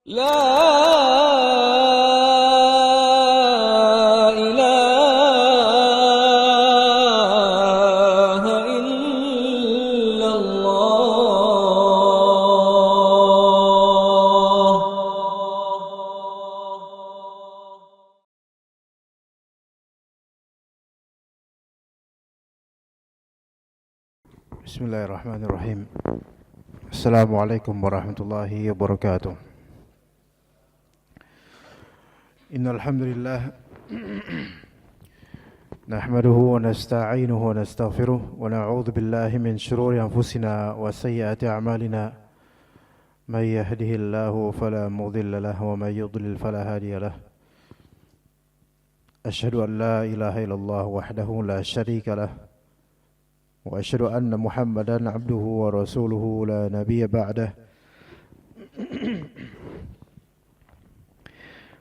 لا إله إلا الله. Bismillahirrahmanirrahim. Assalamualaikum warahmatullahi wabarakatuh. Innal hamdalillah nahmaduhu wa nasta'inuhu wa nastaghfiruh wa na'udzu billahi min shururi anfusina wa sayyiati a'malina. May yahdihillahu fala mudilla lahu wa may yudlil fala hadiya lahu. Asyhadu an la ilaha illallah wahdahu la syarika lahu wa asyhadu anna Muhammadan abduhu wa rasuluhu la nabiyya ba'dah.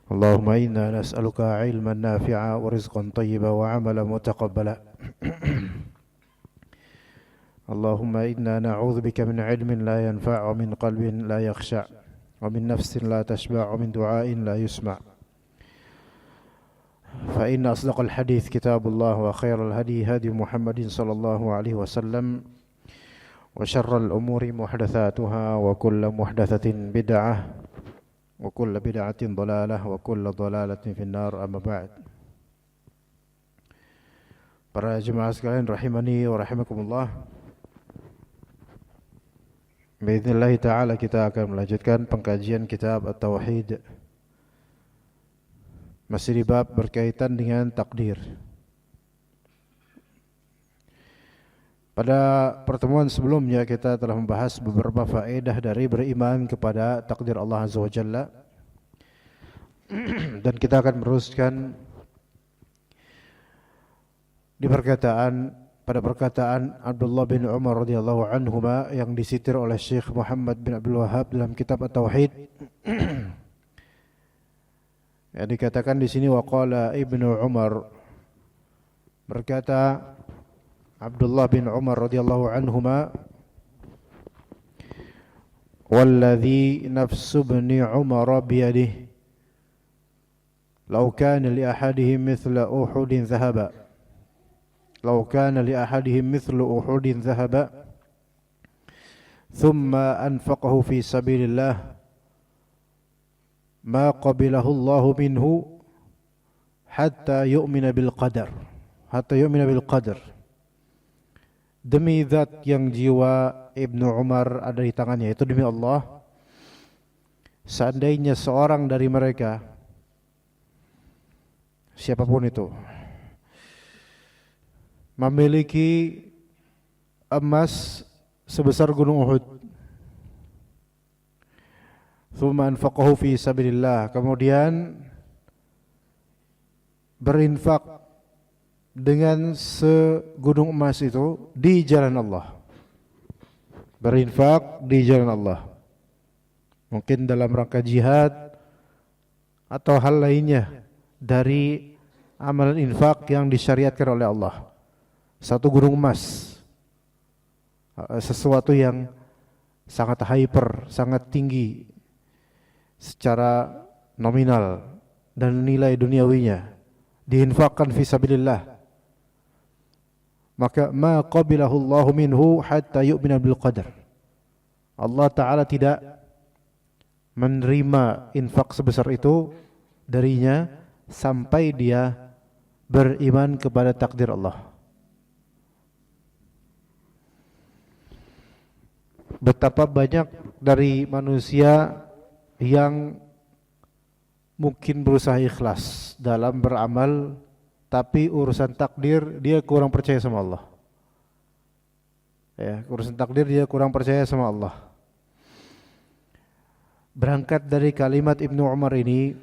Allahumma inna nas'aluka ilman nafi'a wa rizqan tayyiba wa 'amalan mutaqabbala. Allahumma inna na'udzubika min 'ilmin la yanfa' wa min qalbin la yakhsha' wa min nafsin la tashba' wa min du'ain la yusma'. Fa inna asdaqal hadits kitabullah wa khairal hadi hadi Muhammadin sallallahu alaihi wasallam wa syarral umuri muhdatsatuha wa kullu muhdatsatin bid'ah wa kullu bid'atin dhalalah wa kullu dhalalatin finnar, amma ba'd. Para jemaah sekalian rahimani wa rahimakumullah, biidznillah ta'ala kita akan melanjutkan pengkajian kitab At-Tauhid, masih di bab berkaitan dengan takdir. Pada pertemuan sebelumnya kita telah membahas beberapa faedah dari beriman kepada takdir Allah Azza wa Jalla. Dan kita akan meneruskan di pada perkataan Abdullah bin Umar radhiyallahu anhuma yang disitir oleh Syekh Muhammad bin Abdul Wahhab dalam kitab At-Tauhid. Yang dikatakan di sini waqala Ibnu Umar, berkata Abdullah bin Umar radhiyallahu anhuma, walladhi nafsu ibni Umar biyadihi law kana li ahadihim mithla Uhudin dhahaba law kana li ahadihim mithlu Uhudin dhahaba thumma anfaqahu fi sabilillah ma qabilahu Allahu minhu hatta yu'mina bil qadar. Demi zat yang jiwa Ibnu Umar ada di tangannya, itu demi Allah, seandainya seorang dari mereka, siapapun itu, memiliki emas sebesar gunung Uhud, thumma anfaqahu fi sabilillah, kemudian berinfak dengan segunung emas itu di jalan Allah, berinfak di jalan Allah, mungkin dalam rangka jihad atau hal lainnya dari amalan infak yang disyariatkan oleh Allah. Satu gunung emas, sesuatu yang sangat hyper, sangat tinggi secara nominal dan nilai duniawinya, diinfakkan fi sabilillah, maka ma qabilahu Allahu minhu hatta yu'mina bil qadar. Allah Ta'ala tidak menerima infak sebesar itu darinya sampai dia beriman kepada takdir Allah. Betapa banyak dari manusia yang mungkin berusaha ikhlas dalam beramal, tapi urusan takdir dia kurang percaya sama Allah. Ya, urusan takdir dia kurang percaya sama Allah. Berangkat dari kalimat Ibnu Umar ini,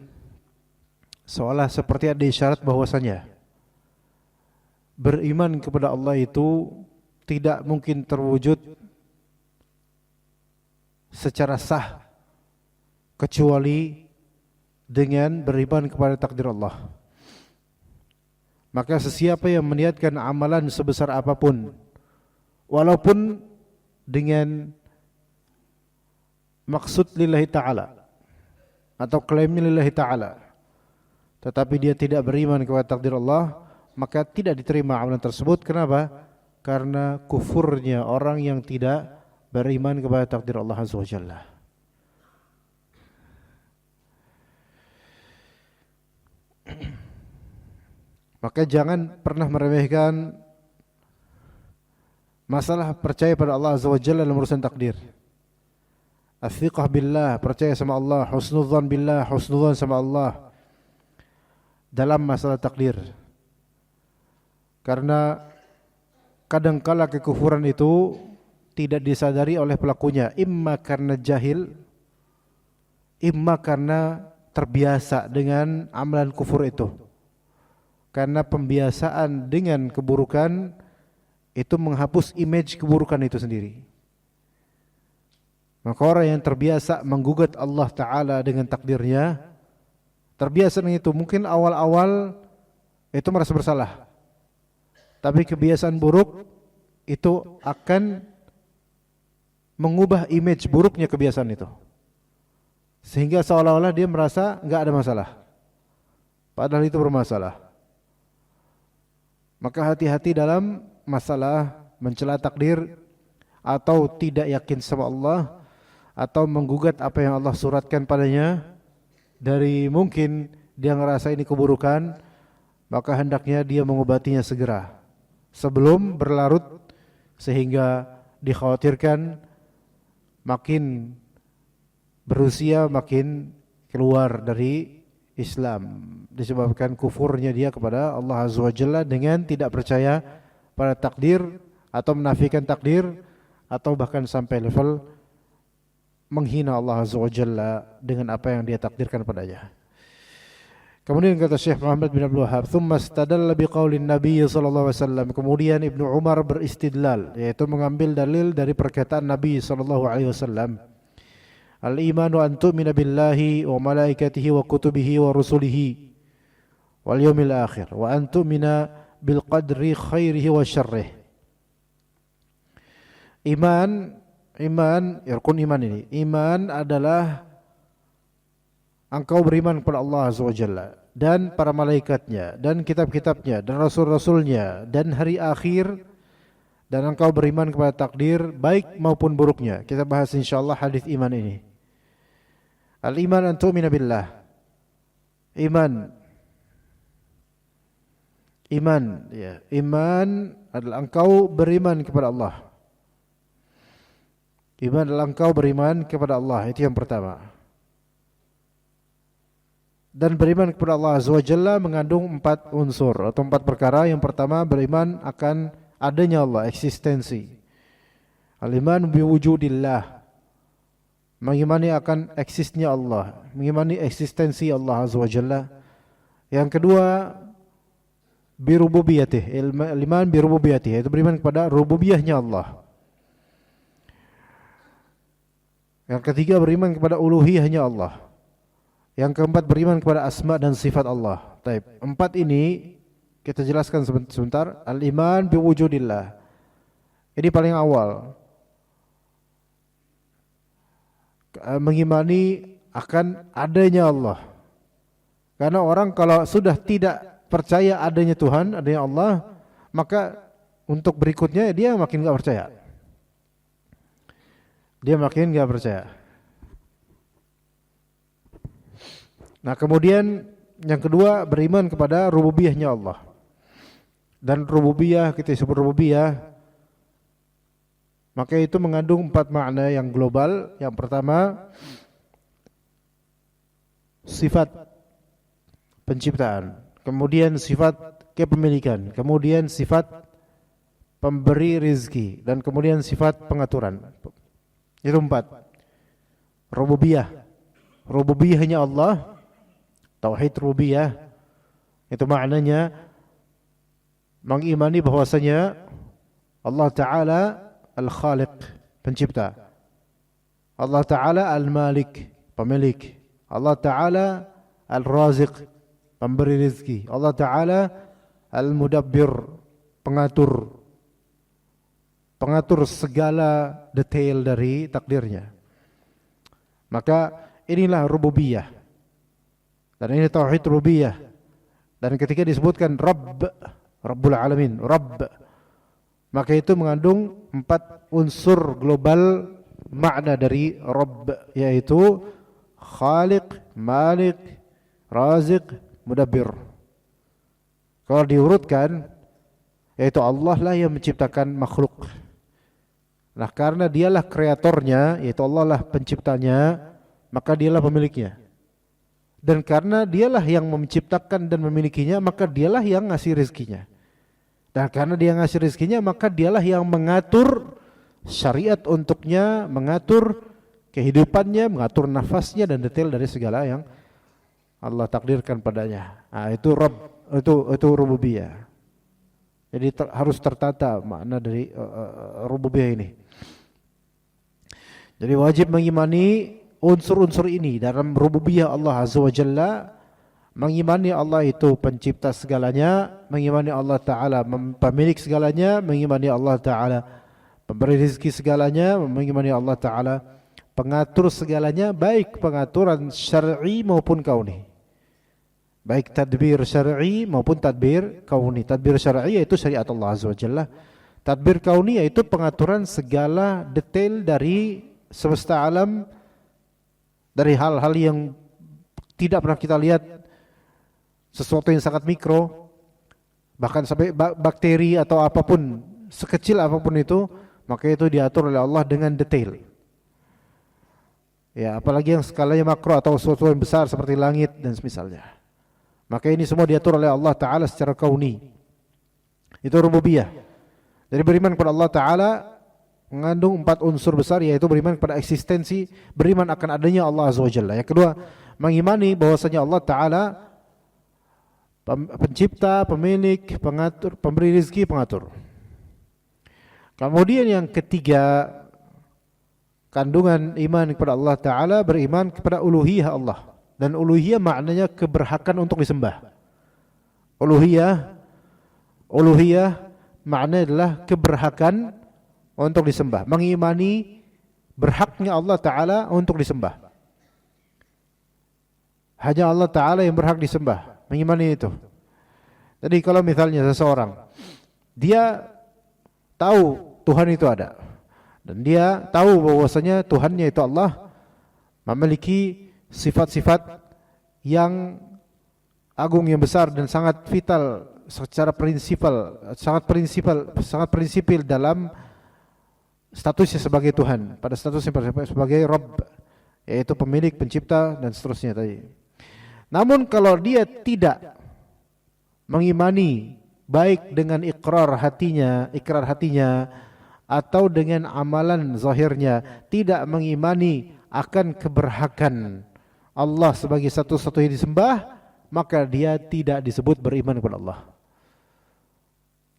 seolah seperti ada isyarat bahwasanya beriman kepada Allah itu tidak mungkin terwujud secara sah kecuali dengan beriman kepada takdir Allah. Maka sesiapa yang meniatkan amalan sebesar apapun, walaupun dengan maksud lillahi ta'ala, atau klaimnya lillahi ta'ala, tetapi dia tidak beriman kepada takdir Allah, maka tidak diterima amalan tersebut. Kenapa? Karena kufurnya orang yang tidak beriman kepada takdir Allah Azza wa Jalla. Maka jangan pernah meremehkan masalah percaya pada Allah Azza wa Jalla dalam urusan takdir. As-thiqah billah, percaya sama Allah, husnudzan billah, husnudzan sama Allah dalam masalah takdir. Karena kadangkala kekufuran itu tidak disadari oleh pelakunya, imma karena jahil, imma karena terbiasa dengan amalan kufur itu. Karena pembiasaan dengan keburukan itu menghapus image keburukan itu sendiri. Maka orang yang terbiasa menggugat Allah Ta'ala dengan takdirnya, terbiasa dengan itu, mungkin awal-awal itu merasa bersalah, tapi kebiasaan buruk itu akan mengubah image buruknya kebiasaan itu, sehingga seolah-olah dia merasa enggak ada masalah, padahal itu bermasalah. Maka hati-hati dalam masalah mencela takdir atau tidak yakin sama Allah, atau menggugat apa yang Allah suratkan padanya. Dari mungkin dia ngerasa ini keburukan, maka hendaknya dia mengobatinya segera sebelum berlarut, sehingga dikhawatirkan makin berusia makin keluar dari Islam disebabkan kufurnya dia kepada Allah Azza wa Jalla dengan tidak percaya pada takdir atau menafikan takdir, atau bahkan sampai level menghina Allah Azza wa Jalla dengan apa yang dia takdirkan padanya. Kemudian kata Syekh Muhammad bin Abdul Wahhab, "Tsumma istadalla biqaulin Nabi sallallahu alaihi wasallam." Kemudian Ibnu Umar beristidlal, yaitu mengambil dalil dari perkataan Nabi sallallahu alaihi wasallam, "Al-imanu an tu'mina billahi wa malaikatihi wa kutubihi wa rusulihi wal yawmil akhir wa an tu'mina bil qadri khairihi wa syarrihi." Iman adalah engkau beriman kepada Allah Azza wa Jalla dan para malaikatnya dan kitab-kitabnya dan rasul-rasulnya dan hari akhir, dan engkau beriman kepada takdir baik maupun buruknya. Kita bahas insyaallah hadis iman ini. Al-iman an tu'mina billah. Iman adalah engkau beriman kepada Allah. Iman adalah engkau beriman kepada Allah, itu yang pertama. Dan beriman kepada Allah Azza wa Jalla mengandung 4 unsur atau 4 perkara. Yang pertama, beriman akan adanya Allah, eksistensi. Al-iman biwujudillah, mengimani akan eksisnya Allah, mengimani eksistensi Allah Azza wa Jalla. Yang kedua, birububiyatih, al-iman birububiyatih, yaitu beriman kepada rububiyahnya Allah. Yang ketiga, beriman kepada uluhiyahnya Allah. Yang keempat, beriman kepada asma dan sifat Allah. Taib. 4 ini kita jelaskan sebentar. Al-iman biwujudillah, ini paling awal. Mengimani akan adanya Allah. Karena orang kalau sudah tidak percaya adanya Tuhan, adanya Allah, maka untuk berikutnya dia makin gak percaya. Dia makin gak percaya. Nah, kemudian yang kedua, beriman kepada rububiyahnya Allah. Dan rububiyah, kita sebut rububiyah, maka itu mengandung 4 makna yang global. Yang pertama, sifat penciptaan, kemudian sifat kepemilikan, kemudian sifat pemberi rizki, dan kemudian sifat pengaturan. Itu 4. Rububiyah, rububiyahnya Allah, tauhid rububiyah, itu maknanya mengimani bahwasanya Allah Ta'ala Al-Khaliq, pencipta, Allah Ta'ala Al-Malik, pemilik, Allah Ta'ala Al-Raziq, pemberi rizki, Allah Ta'ala Al-Mudabbir, pengatur segala detail dari takdirnya. Maka inilah rububiyah. Dan ini tauhid rububiyah. Dan ketika disebutkan Rabbul Alamin, Rabb, maka itu mengandung 4 unsur global makna dari Rabb, yaitu Khaliq, Malik, Raziq, Mudabbir. Kalau diurutkan, yaitu Allah lah yang menciptakan makhluk. Nah, karena dialah kreatornya, yaitu Allah lah penciptanya, maka dialah pemiliknya. Dan karena dialah yang menciptakan dan memilikinya, maka dialah yang ngasih rezekinya. Dan karena dia ngasih rezekinya, maka dialah yang mengatur syariat untuknya, mengatur kehidupannya, mengatur nafasnya dan detail dari segala yang Allah takdirkan padanya. Nah, itu Rabb, itu rububiyah. Jadi harus tertata makna dari rububiyah ini. Jadi wajib mengimani unsur-unsur ini dalam rububiyah Allah Azza wa Jalla. Mengimani Allah itu pencipta segalanya, mengimani Allah Ta'ala pemilik segalanya, mengimani Allah Ta'ala pemberi rezeki segalanya, mengimani Allah Ta'ala pengatur segalanya, baik pengaturan syar'i maupun kauni, baik tadbir syar'i maupun tadbir kauni. Tadbir syar'i yaitu syariat Allah Azza wa Jalla. Tadbir kauni yaitu pengaturan segala detail dari semesta alam, dari hal-hal yang tidak pernah kita lihat, sesuatu yang sangat mikro, bahkan sampai bakteri atau apapun, sekecil apapun itu, maka itu diatur oleh Allah dengan detail. Ya, apalagi yang skalanya makro atau sesuatu yang besar seperti langit dan semisalnya. Maka ini semua diatur oleh Allah Ta'ala secara kauni. Itu rububiyah. Jadi beriman kepada Allah Ta'ala mengandung 4 unsur besar, yaitu beriman kepada eksistensi, beriman akan adanya Allah Azza wa Jalla. Yang kedua, mengimani bahwasanya Allah Ta'ala pencipta, pemilik, pengatur, pemberi rezeki, pengatur. Kemudian yang ketiga, kandungan iman kepada Allah Ta'ala, beriman kepada uluhiyah Allah. Dan uluhiyah maknanya keberhakan untuk disembah. Uluhiyah maknanya adalah keberhakan untuk disembah. Mengimani berhaknya Allah Ta'ala untuk disembah. Hanya Allah Ta'ala yang berhak disembah. Mengimani itu. Jadi kalau misalnya seseorang, dia tahu Tuhan itu ada, dan dia tahu bahwasanya Tuhannya itu Allah memiliki sifat-sifat yang agung, yang besar dan sangat vital secara sangat prinsipil dalam statusnya sebagai Tuhan, pada statusnya sebagai Rabb, yaitu pemilik, pencipta dan seterusnya tadi. Namun kalau dia tidak mengimani baik dengan ikrar hatinya atau dengan amalan zahirnya, tidak mengimani akan keberhakan Allah sebagai satu-satunya disembah, maka dia tidak disebut beriman kepada Allah.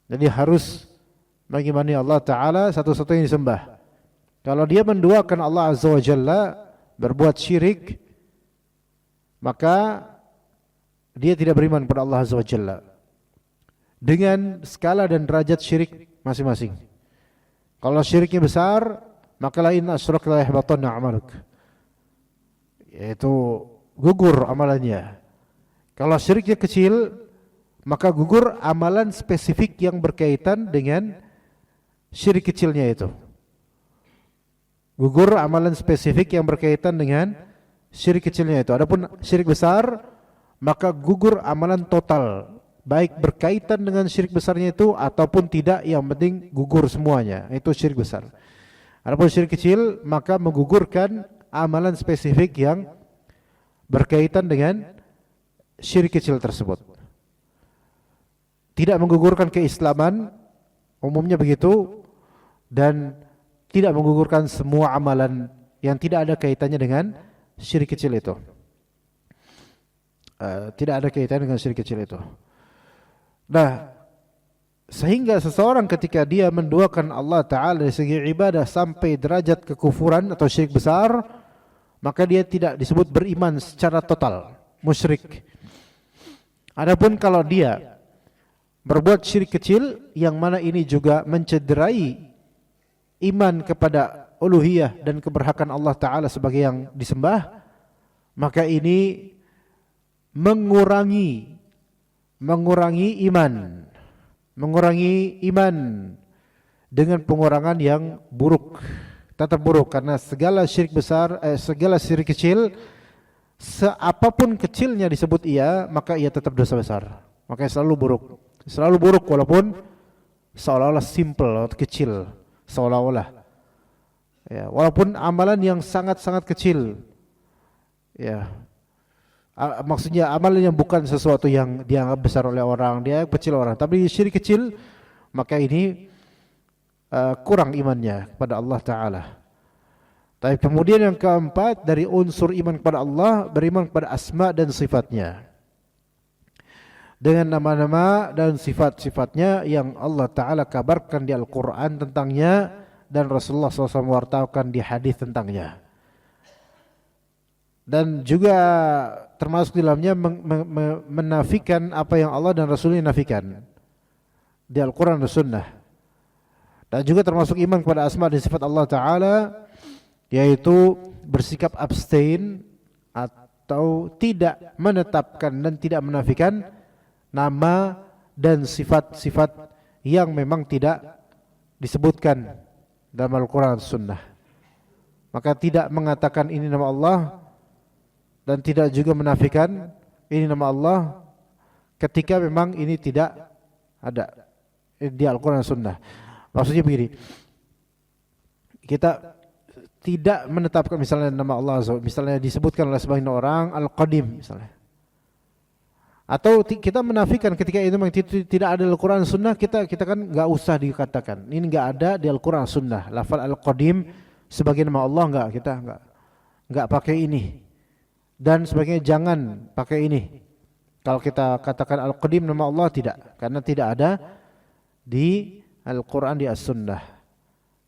Jadi harus mengimani Allah Ta'ala satu-satunya disembah. Kalau dia menduakan Allah Azza wa Jalla, berbuat syirik, maka dia tidak beriman kepada Allah Azza wa Jalla dengan skala dan derajat syirik masing-masing. Kalau syiriknya besar, maka la in asyrakta la yahbatanna 'amaluk, yaitu gugur amalannya. Kalau syiriknya kecil, maka gugur amalan spesifik yang berkaitan dengan syirik kecilnya itu. Gugur amalan spesifik yang berkaitan dengan syirik kecilnya itu. Adapun syirik besar, maka gugur amalan total, baik berkaitan dengan syirik besarnya itu ataupun tidak, yang penting gugur semuanya. Itu syirik besar. Adapun syirik kecil, maka menggugurkan amalan spesifik yang berkaitan dengan syirik kecil tersebut. Tidak menggugurkan keislaman, umumnya begitu, dan tidak menggugurkan semua amalan yang tidak ada kaitannya dengan syirik kecil itu. Tidak ada kaitannya dengan syirik kecil itu. Nah, sehingga seseorang ketika dia menduakan Allah Ta'ala dari segi ibadah sampai derajat kekufuran atau syirik besar, maka dia tidak disebut beriman secara total, musyrik. Adapun kalau dia berbuat syirik kecil, yang mana ini juga mencederai iman kepada uluhiyah dan keberhakan Allah Ta'ala sebagai yang disembah, maka ini mengurangi iman dengan pengurangan yang buruk, tetap buruk, karena segala syirik besar, segala syirik kecil, seapapun kecilnya disebut ia, maka ia tetap dosa besar. Makanya selalu buruk walaupun seolah-olah simple atau kecil, seolah-olah. Ya, walaupun amalan yang sangat-sangat kecil, ya, maksudnya amalan yang bukan sesuatu yang dianggap besar oleh orang, dia kecil orang, tapi syirik kecil, maka ini kurang imannya kepada Allah Ta'ala. Tapi kemudian yang keempat dari unsur iman kepada Allah, beriman kepada asma dan sifatnya, dengan nama-nama dan sifat-sifatnya yang Allah Ta'ala kabarkan di Al-Quran tentangnya dan Rasulullah SAW wartakan di hadis tentangnya. Dan juga termasuk di dalamnya menafikan apa yang Allah dan Rasulnya nafikan di Al-Quran dan Sunnah. Dan juga termasuk iman kepada asma dan sifat Allah Ta'ala, yaitu bersikap abstain atau tidak menetapkan dan tidak menafikan nama dan sifat-sifat yang memang tidak disebutkan dalam Al-Quran dan Sunnah. Maka tidak mengatakan ini nama Allah dan tidak juga menafikan ini nama Allah ketika memang ini tidak ada di Al-Quran dan Sunnah. Maksudnya begini, kita tidak menetapkan misalnya nama Allah, misalnya disebutkan oleh sebagian orang Al-Qadim misalnya, atau kita menafikan ketika itu memang tidak ada Al-Quran dan Sunnah, kita kan nggak usah dikatakan ini nggak ada di Al-Quran dan Sunnah. Lafal Al-Qadim sebagai nama Allah kita nggak pakai ini, dan sebagainya jangan pakai ini. Kalau kita katakan Al-Qadim nama Allah tidak, karena tidak ada di Al-Quran di As-Sunnah.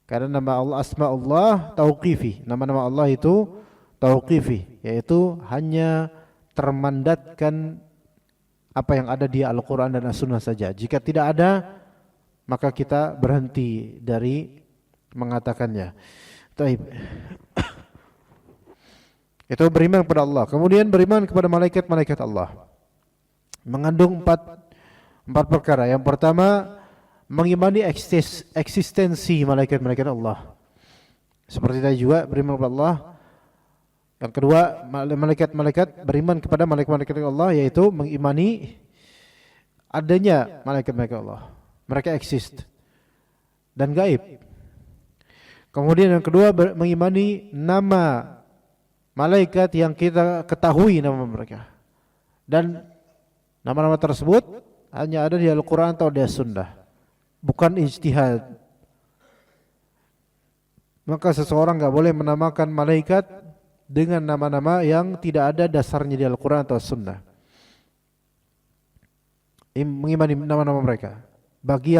Karena nama Allah, asma Allah tauqifi, nama-nama Allah itu tauqifi, yaitu hanya termandatkan apa yang ada di Al-Quran dan As-Sunnah saja. Jika tidak ada, maka kita berhenti dari mengatakannya. Taib. Itu beriman kepada Allah. Kemudian beriman kepada malaikat-malaikat Allah. Mengandung empat perkara. Yang pertama, mengimani eksistensi malaikat-malaikat Allah. Seperti tadi juga beriman kepada Allah. Yang kedua, malaikat-malaikat, beriman kepada malaikat-malaikat Allah, yaitu mengimani adanya malaikat-malaikat Allah. Mereka eksis dan gaib. Kemudian yang kedua, mengimani nama malaikat yang kita ketahui nama mereka, dan nama-nama tersebut hanya ada di Al-Quran atau di As-Sunnah, bukan ijtihad. Maka seseorang enggak boleh menamakan malaikat dengan nama-nama yang tidak ada dasarnya di Al-Quran atau As-Sunnah. Mengimani nama-nama mereka bagi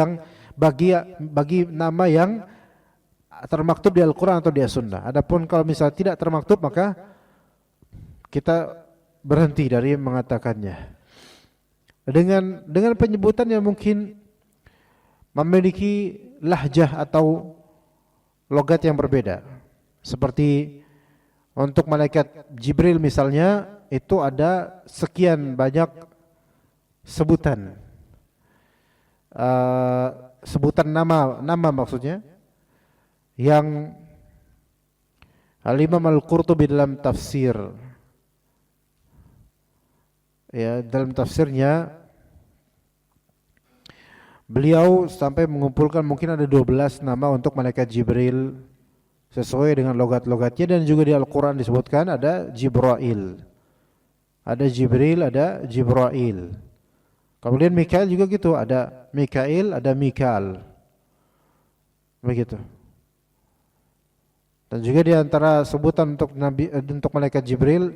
nama yang termaktub di Al-Quran atau di As-Sunnah. Adapun kalau misalnya tidak termaktub, maka kita berhenti dari mengatakannya dengan penyebutan yang mungkin memiliki lahjah atau logat yang berbeda. Seperti untuk malaikat Jibril misalnya, itu ada sekian banyak sebutan, sebutan nama maksudnya, yang Al-Imam Al-Qurtubi dalam tafsir, ya, dalam tafsirnya beliau sampai mengumpulkan mungkin ada 12 nama untuk malaikat Jibril sesuai dengan logat-logatnya, dan juga di Al-Quran disebutkan ada Jibrail, ada Jibril, ada Jibrail. Kemudian Mikail juga gitu, ada Mikail, ada Mikal, begitu. Dan juga di antara sebutan untuk malaikat Jibril,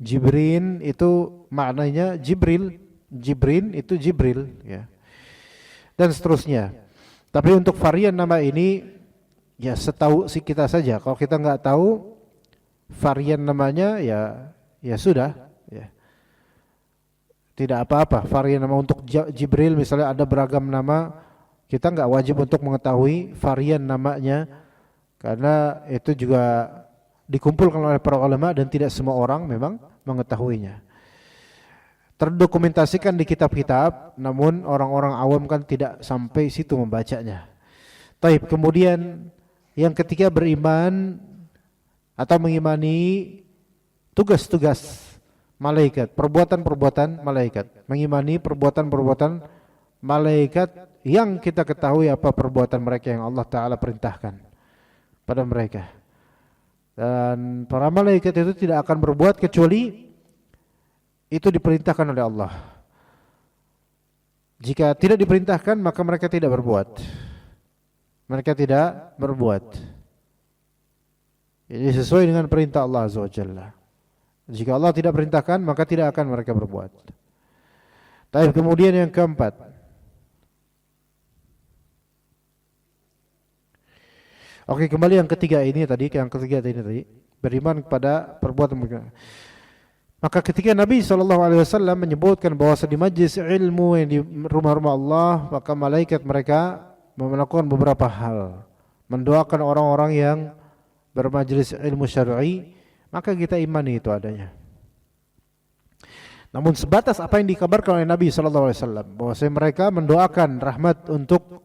Jibrin itu maknanya Jibril, Jibrin itu Jibril, ya, dan seterusnya. Tapi untuk varian nama ini, ya setahu si kita saja. Kalau kita nggak tahu varian namanya, ya sudah, ya tidak apa-apa. Varian nama untuk Jibril misalnya ada beragam nama, kita nggak wajib untuk mengetahui varian namanya, karena itu juga dikumpulkan oleh para ulama dan tidak semua orang memang mengetahuinya. Terdokumentasikan di kitab-kitab, namun orang-orang awam kan tidak sampai situ membacanya. Taib, kemudian yang ketiga beriman atau mengimani tugas-tugas malaikat, perbuatan-perbuatan malaikat. Mengimani perbuatan-perbuatan malaikat yang kita ketahui apa perbuatan mereka yang Allah Ta'ala perintahkan pada mereka. Dan para malaikat itu tidak akan berbuat kecuali itu diperintahkan oleh Allah. Jika tidak diperintahkan maka mereka tidak berbuat. Mereka tidak berbuat. Ini sesuai dengan perintah Allah Azza wa Jalla. Jika Allah tidak perintahkan maka tidak akan mereka berbuat. Tapi kemudian yang keempat, oke, kembali yang ketiga ini tadi, beriman kepada perbuatan mereka. Maka ketika Nabi SAW menyebutkan bahwa di majlis ilmu yang di rumah-rumah Allah, maka malaikat mereka melakukan beberapa hal, mendoakan orang-orang yang bermajlis ilmu syar'i, maka kita imani itu adanya. Namun sebatas apa yang dikabarkan oleh Nabi SAW, bahwa mereka mendoakan rahmat untuk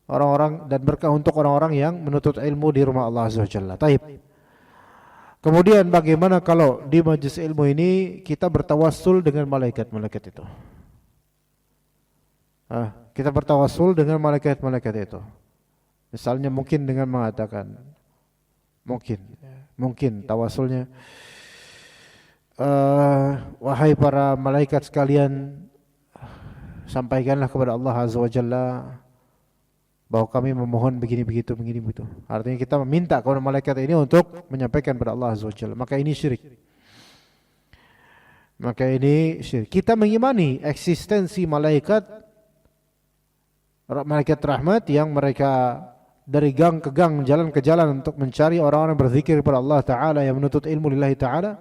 orang-orang dan berkah untuk orang-orang yang menuntut ilmu di rumah Allah Azza wa Jalla. Taib. Kemudian bagaimana kalau di majlis ilmu ini kita bertawassul dengan malaikat-malaikat itu? Kita bertawassul dengan malaikat-malaikat itu. Misalnya mungkin dengan mengatakan, mungkin tawassulnya, wahai para malaikat sekalian, sampaikanlah kepada Allah Azza wa Jalla bahwa kami memohon begini begitu. Artinya kita meminta kepada malaikat ini untuk menyampaikan kepada Allah Azza wa Jalla. Maka ini syirik. Kita mengimani eksistensi malaikat rahmat yang mereka dari gang ke gang, jalan ke jalan untuk mencari orang-orang berzikir kepada Allah Ta'ala yang menuntut ilmu lillahi Ta'ala.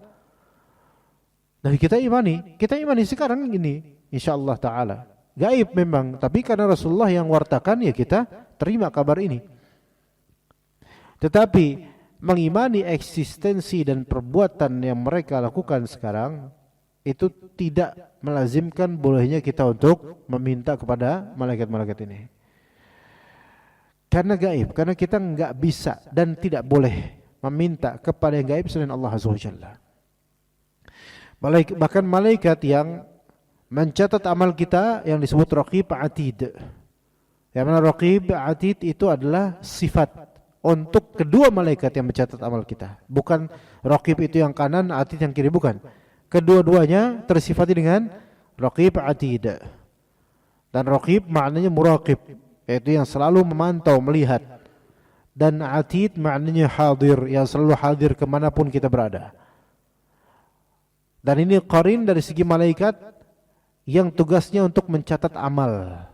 Dan kita imani sekarang ini insyaallah Ta'ala. Gaib memang, tapi karena Rasulullah yang wartakan ya kita terima kabar ini. Tetapi mengimani eksistensi dan perbuatan yang mereka lakukan sekarang itu tidak melazimkan bolehnya kita untuk meminta kepada malaikat-malaikat ini. Karena gaib, karena kita enggak bisa dan tidak boleh meminta kepada yang gaib selain Allah Azza wa Jalla. Bahkan malaikat yang mencatat amal kita yang disebut Raqib Atid. Yang mana Raqib Atid itu adalah sifat untuk kedua malaikat yang mencatat amal kita. Bukan Raqib itu yang kanan, Atid yang kiri, bukan. Kedua-duanya tersifati dengan Raqib Atid. Dan Raqib maknanya muraqib, yaitu yang selalu memantau, melihat. Dan Atid maknanya hadir, yang selalu hadir kemanapun kita berada. Dan ini qarin dari segi malaikat yang tugasnya untuk mencatat amal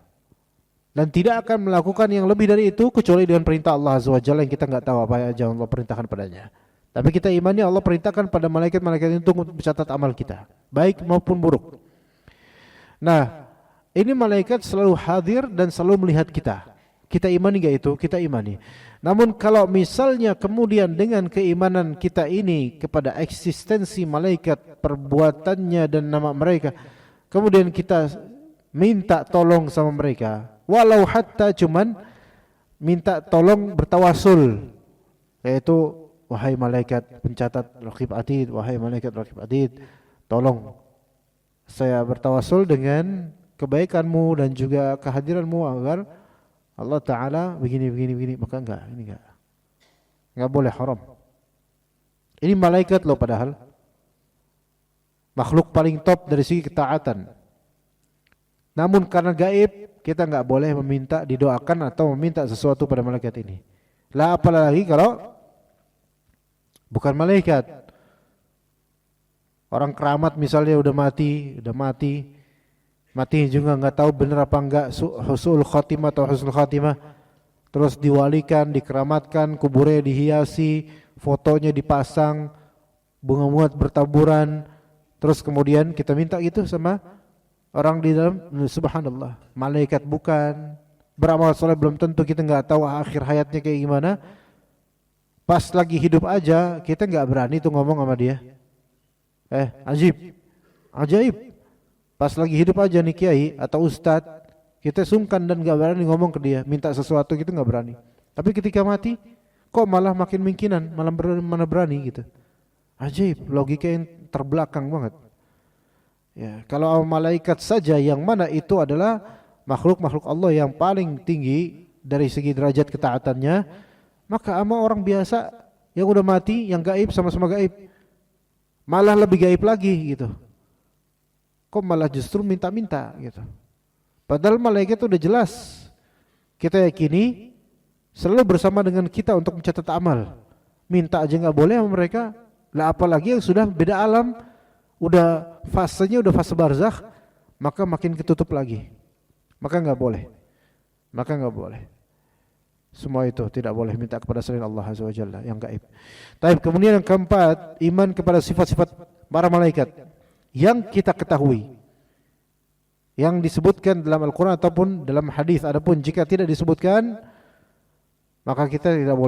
dan tidak akan melakukan yang lebih dari itu kecuali dengan perintah Allah Azza wa Jalla yang kita enggak tahu apa yang Allah perintahkan padanya. Tapi kita imani Allah perintahkan pada malaikat-malaikat itu untuk mencatat amal kita, baik maupun buruk. Nah, ini malaikat selalu hadir dan selalu melihat kita. Kita imani enggak itu? Kita imani. Namun kalau misalnya kemudian dengan keimanan kita ini kepada eksistensi malaikat, perbuatannya dan nama mereka, kemudian kita minta tolong sama mereka, walau hatta cuman minta tolong bertawasul, yaitu wahai malaikat pencatat Raqib Atid, wahai malaikat Raqib Atid, tolong saya bertawasul dengan kebaikanmu dan juga kehadiranmu agar Allah Ta'ala begini, maka enggak boleh, haram. Ini malaikat loh, padahal makhluk paling top dari segi ketaatan. Namun karena gaib, kita enggak boleh meminta didoakan atau meminta sesuatu pada malaikat ini. Lah apalagi kalau bukan malaikat. Orang keramat misalnya udah mati juga enggak tahu benar apa enggak husnul khatimah atau husnul khatimah. Terus diwalikan, dikeramatkan, kuburnya dihiasi, fotonya dipasang, bunga-bunga bertaburan. Terus kemudian kita minta gitu sama orang di dalam, subhanallah, malaikat bukan, beramal soleh belum tentu, kita enggak tahu akhir hayatnya kayak gimana. Pas lagi hidup aja kita nggak berani tuh ngomong sama dia. Ajaib. Pas lagi hidup aja nih kiai atau ustadz, kita sungkan dan nggak berani ngomong ke dia, minta sesuatu gitu nggak berani. Tapi ketika mati, kok malah makin mungkinan, mana berani gitu. Ajaib, logika yang terbelakang banget. Ya, kalau malaikat saja yang mana itu adalah makhluk-makhluk Allah yang paling tinggi dari segi derajat ketaatannya, maka ama orang biasa yang udah mati, yang gaib sama-sama gaib, malah lebih gaib lagi gitu. Kok malah justru minta-minta gitu. Padahal malaikat udah jelas kita yakini selalu bersama dengan kita untuk mencatat amal. Minta aja nggak boleh sama mereka, lah apalagi yang sudah beda alam, udah fasenya udah fase barzakh, maka makin ketutup lagi. Maka nggak boleh. Semua itu tidak boleh minta kepada selain Allah Azza wa Jalla yang gaib. Tapi kemudian yang keempat, iman kepada sifat-sifat para malaikat yang kita ketahui, yang disebutkan dalam Al-Quran ataupun dalam hadis. Adapun jika tidak disebutkan, maka kita tidak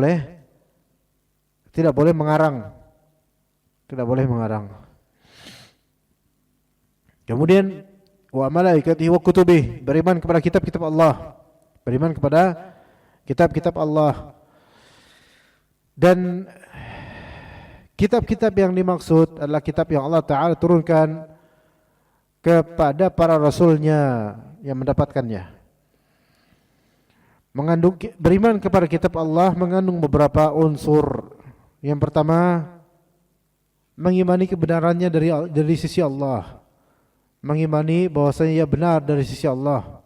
boleh mengarang. Kemudian wa malaikatihi wa kutubihi, beriman kepada kitab-kitab Allah, beriman kepada kitab-kitab Allah. Dan kitab-kitab yang dimaksud adalah kitab yang Allah Ta'ala turunkan kepada para rasulnya yang mendapatkannya. Beriman kepada kitab Allah mengandung beberapa unsur. Yang pertama, mengimani kebenarannya dari sisi Allah, mengimani bahwasanya ia benar dari sisi Allah.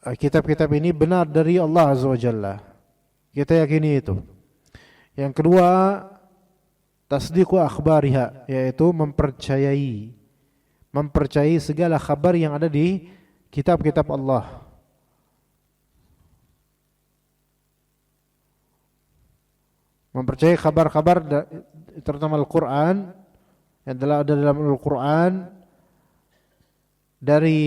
Kitab-kitab ini benar dari Allah Azza wa Jalla, kita yakini itu. Yang kedua, tasdiqu akhbariha, yaitu mempercayai segala kabar yang ada di kitab-kitab Allah. Mempercayai kabar-kabar terutama Al-Quran yang telah ada dalam Al-Quran, dari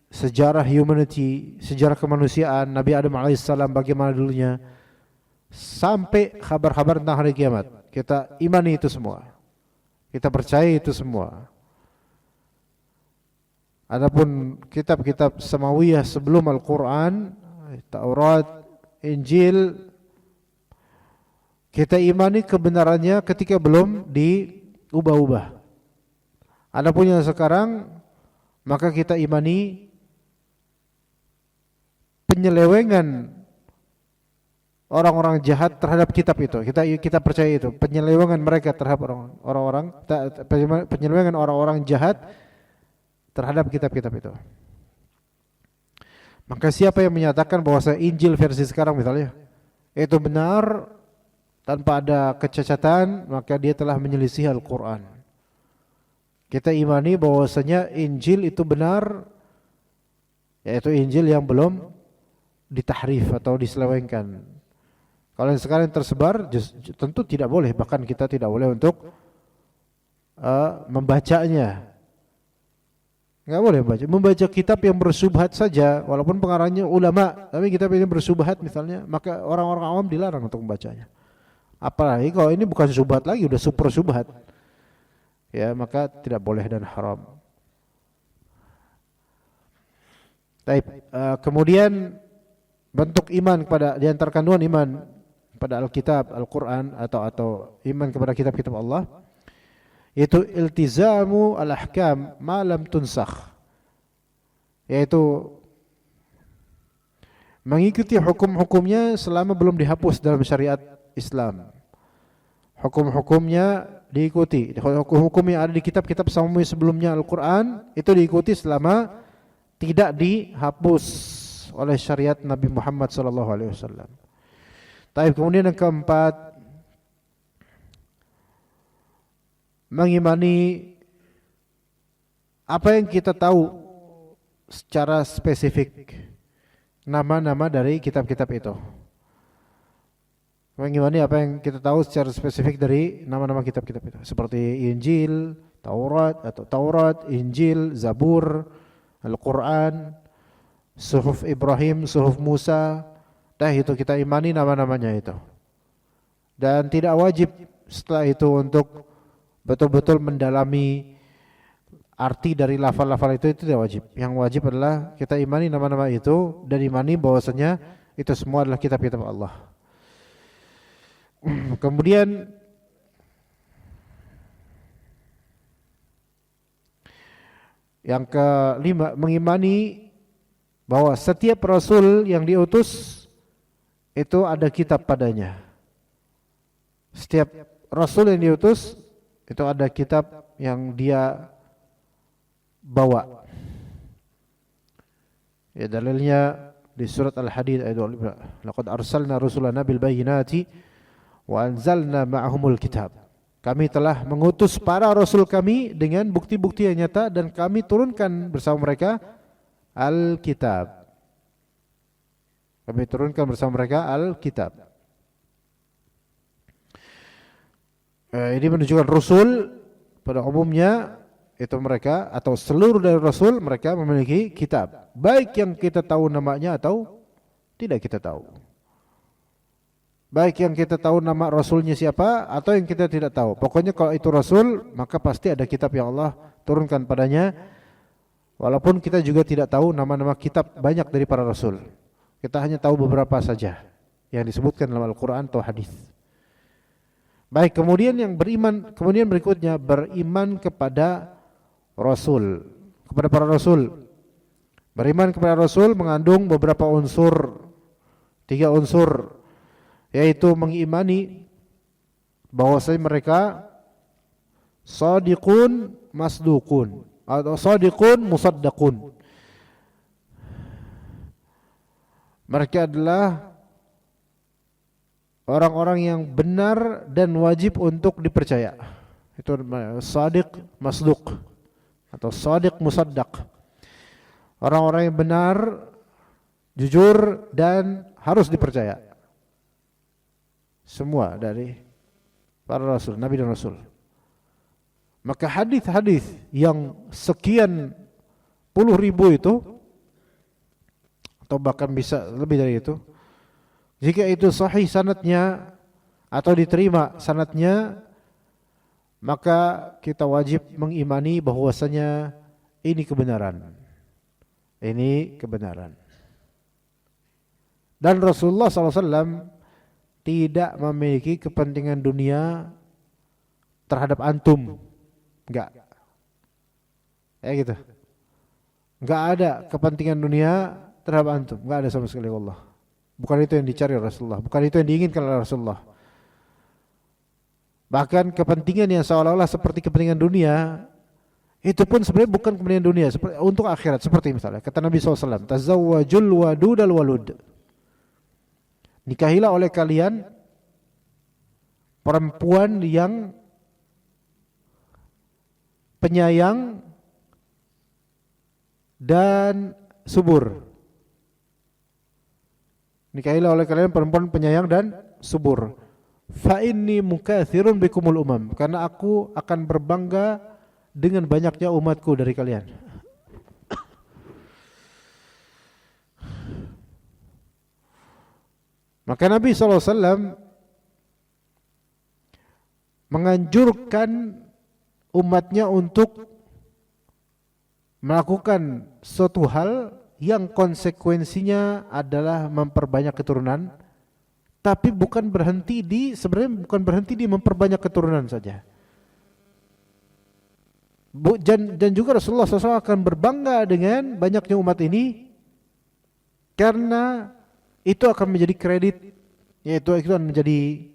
sejarah humanity, sejarah kemanusiaan, Nabi Adam alaihissalam bagaimana dulunya, sampai kabar-kabar tentang hari kiamat. Kita imani itu semua, kita percaya itu semua. Adapun kitab-kitab samawiyah sebelum Al-Quran, Taurat, Injil, kita imani kebenarannya ketika belum diubah-ubah. Adapun yang sekarang, maka kita imani penyelewengan orang-orang jahat terhadap kitab itu. Kita percaya itu, penyelewengan mereka terhadap penyelewengan orang-orang jahat terhadap kitab-kitab itu. Maka siapa yang menyatakan bahwa Injil versi sekarang misalnya itu benar tanpa ada kecacatan, maka dia telah menyelisih Al-Quran. Kita imani bahwasanya Injil itu benar, yaitu Injil yang belum ditahrif atau diselewengkan. Kalau yang sekarang tersebar, tentu tidak boleh, bahkan kita tidak boleh untuk membacanya. Nggak boleh membaca kitab yang bersubhat saja, walaupun pengarangnya ulama, tapi kitab ini bersubhat misalnya, maka orang-orang awam dilarang untuk membacanya. Apalagi kalau ini bukan subhat lagi, udah super subhat, ya maka tidak boleh dan haram. Kemudian bentuk iman kepada, di antara kandungan iman pada Alkitab, Al-Quran atau iman kepada kitab-kitab Allah, yaitu iltizamu al-ahkam ma lam tunsakh, yaitu mengikuti hukum-hukumnya selama belum dihapus dalam syariat Islam. Hukum-hukumnya diikuti, hukum-hukum yang ada di kitab-kitab samawiyah sebelumnya Al-Quran itu diikuti selama tidak dihapus oleh syariat Nabi Muhammad SAW. Tapi kemudian yang keempat, mengimani apa yang kita tahu secara spesifik, nama-nama dari kitab-kitab itu. Mengimani apa yang kita tahu secara spesifik dari nama-nama kitab-kitab itu, seperti Injil, Taurat, Injil, Zabur, Al-Quran, Suhuf Ibrahim, Suhuf Musa, itu kita imani nama-namanya itu. Dan tidak wajib setelah itu untuk betul-betul mendalami arti dari lafal-lafal itu tidak wajib. Yang wajib adalah kita imani nama-nama itu dan imani bahwasanya itu semua adalah kitab-kitab Allah. Kemudian yang kelima, mengimani bahwa setiap rasul yang diutus itu ada kitab padanya. Setiap rasul yang diutus itu ada kitab yang dia bawa. Ya, dalilnya di surat Al-Hadid ayat 25. Laqad arsalna rusulana bil bayyinati wa anzalna ma'ahumul kitab. Kami telah mengutus para rasul kami dengan bukti-bukti yang nyata dan kami turunkan bersama mereka Al-Kitab. Kami turunkan bersama mereka Al-Kitab. Ini menunjukkan rasul pada umumnya itu mereka atau seluruh dari rasul mereka memiliki kitab, baik yang kita tahu namanya atau tidak kita tahu. Baik yang kita tahu nama rasulnya siapa atau yang kita tidak tahu. Pokoknya kalau itu rasul maka pasti ada kitab yang Allah turunkan padanya. Walaupun kita juga tidak tahu nama-nama kitab banyak dari para rasul. Kita hanya tahu beberapa saja yang disebutkan dalam Al-Qur'an atau hadis. Baik, kemudian yang beriman, kemudian berikutnya beriman kepada Rasul, kepada para Rasul. Beriman kepada Rasul mengandung beberapa unsur, 3 unsur, yaitu mengimani bahwasanya mereka shadiqun masduqun atau shadiqun musaddaqun. Mereka adalah orang-orang yang benar dan wajib untuk dipercaya. Itu shadiq masduq atau shadiq musaddaq. Orang-orang yang benar, jujur dan harus dipercaya. Semua dari para rasul, nabi dan rasul. Maka hadis-hadis yang sekian puluh ribu itu atau bahkan bisa lebih dari itu, jika itu sahih sanadnya atau diterima sanadnya, maka kita wajib mengimani bahwasanya ini kebenaran. Ini kebenaran. Dan Rasulullah SAW tidak memiliki kepentingan dunia terhadap antum. Enggak. Ya gitu. Enggak ada kepentingan dunia terhadap antum. Enggak ada sama sekali Allah. Bukan itu yang dicari Rasulullah. Bukan itu yang diinginkan oleh Rasulullah. Bahkan kepentingan yang seolah-olah seperti kepentingan dunia, itu pun sebenarnya bukan kepentingan dunia, untuk akhirat. Seperti misalnya kata Nabi SAW, tazawwajul wadudal walud. Nikahilah oleh kalian perempuan yang penyayang dan subur. Nikahilah oleh kalian perempuan penyayang dan subur. Fa inni mukatsirun bikumul umam, karena aku akan berbangga dengan banyaknya umatku dari kalian. Maka Nabi SAW menganjurkan umatnya untuk melakukan suatu hal yang konsekuensinya adalah memperbanyak keturunan, tapi sebenarnya bukan berhenti di memperbanyak keturunan saja. Dan juga Rasulullah SAW akan berbangga dengan banyaknya umat ini karena itu akan menjadi kredit, yaitu itu akan menjadi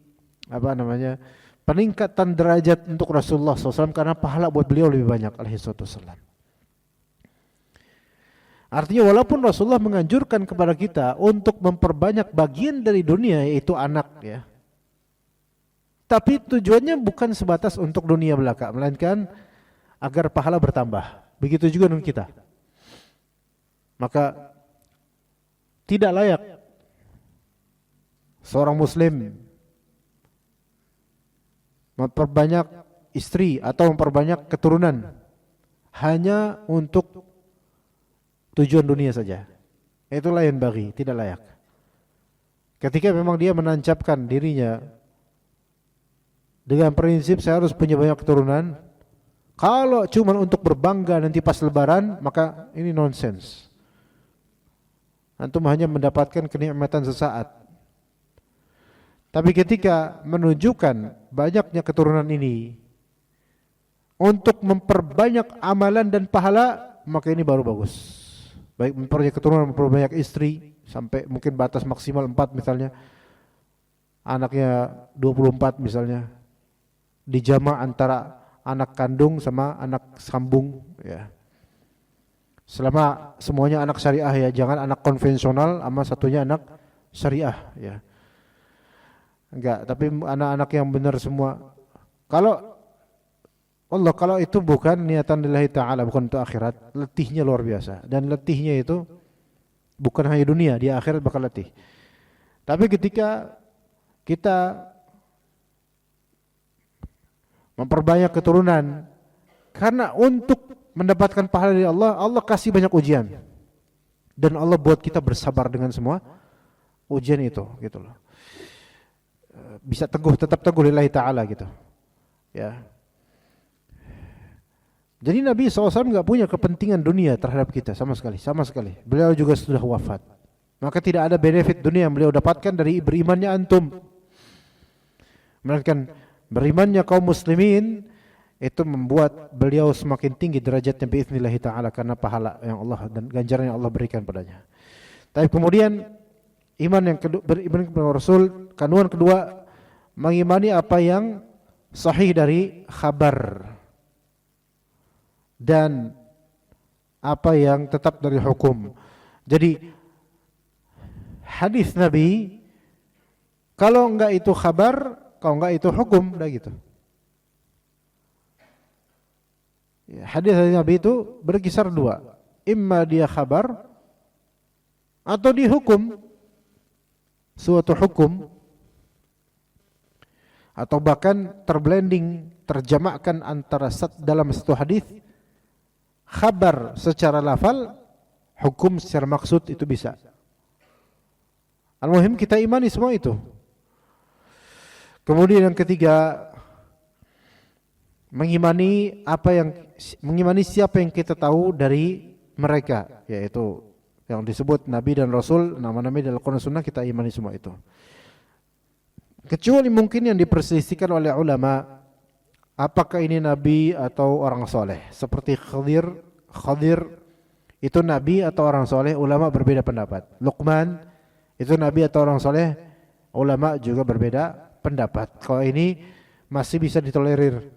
peningkatan derajat untuk Rasulullah SAW karena pahala buat beliau lebih banyak alaihi wasallam. Artinya walaupun Rasulullah menganjurkan kepada kita untuk memperbanyak bagian dari dunia, yaitu anak, ya, tapi tujuannya bukan sebatas untuk dunia belaka, melainkan agar pahala bertambah. Begitu juga dengan kita. Maka tidak layak seorang muslim memperbanyak istri atau memperbanyak keturunan hanya untuk tujuan dunia saja. Itu lain bagi, tidak layak. Ketika memang dia menancapkan dirinya dengan prinsip saya harus punya banyak keturunan, kalau cuma untuk berbangga nanti pas lebaran, maka ini nonsens. Antum hanya mendapatkan kenikmatan sesaat. Tapi ketika menunjukkan banyaknya keturunan ini untuk memperbanyak amalan dan pahala, maka ini baru bagus. Baik memperbanyak keturunan, memperbanyak istri, sampai mungkin batas maksimal 4 misalnya. Anaknya 24 misalnya. Dijama antara anak kandung sama anak sambung ya. Selama semuanya anak syariah ya, jangan anak konvensional sama satunya anak syariah ya. Enggak, tapi anak-anak yang benar semua. Kalau itu bukan niatan lillahi ta'ala, bukan untuk akhirat, letihnya luar biasa. Dan letihnya itu bukan hanya dunia, di akhirat bakal letih. Tapi ketika kita memperbanyak keturunan karena untuk mendapatkan pahala dari Allah, Allah kasih banyak ujian. Dan Allah buat kita bersabar dengan semua ujian itu, gitu loh. Bisa teguh, tetap teguh lillahi ta'ala gitu. Ya. Jadi Nabi SAW enggak punya kepentingan dunia terhadap kita sama sekali. Beliau juga sudah wafat. Maka tidak ada benefit dunia yang beliau dapatkan dari berimannya antum. Melainkan berimannya kaum muslimin itu membuat beliau semakin tinggi derajatnya biiznillah ta'ala karena pahala yang Allah dan ganjaran yang Allah berikan padanya. Tapi kemudian iman yang kedua, beriman kepada Rasul, kandungan kedua, mengimani apa yang sahih dari khabar dan apa yang tetap dari hukum. Jadi hadis Nabi kalau enggak itu khabar, kalau enggak itu hukum, dah gitu. Ya, hadis dari Nabi itu berkisar dua, imma dia khabar atau dihukum, suatu hukum, atau bahkan terblending, terjamakkan antara dalam satu hadis khabar secara lafal, hukum secara maksud, itu bisa. Al-muhim kita imani semua itu. Kemudian yang ketiga, mengimani siapa yang kita tahu dari mereka, yaitu yang disebut Nabi dan Rasul, nama-nama dalam Al-Quran Sunnah, kita imani semua itu. Kecuali mungkin yang diperselisihkan oleh ulama, apakah ini Nabi atau orang soleh? Seperti Khadir itu Nabi atau orang soleh? Ulama berbeda pendapat. Luqman itu Nabi atau orang soleh? Ulama juga berbeda pendapat. Kalau ini masih bisa ditolerir.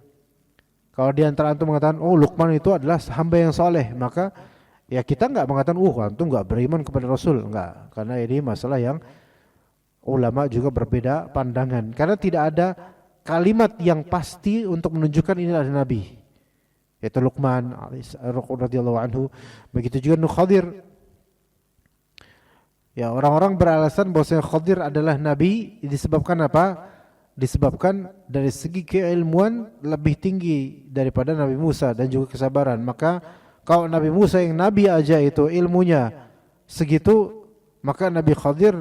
Kalau di antara antum mengatakan, oh Luqman itu adalah hamba yang soleh, maka ya kita enggak mengatakan, antum enggak beriman kepada Rasul, enggak. Karena ini masalah yang ulama juga berbeda pandangan. Karena tidak ada kalimat yang pasti untuk menunjukkan ini adalah Nabi. Yaitu Luqman radhiyallahu anhu. Begitu juga Khadir. Ya, orang-orang beralasan bahwa Khadir adalah Nabi disebabkan apa? Disebabkan dari segi keilmuan lebih tinggi daripada Nabi Musa dan juga kesabaran. Maka kalau Nabi Musa yang Nabi aja itu ilmunya segitu, maka Nabi Khadir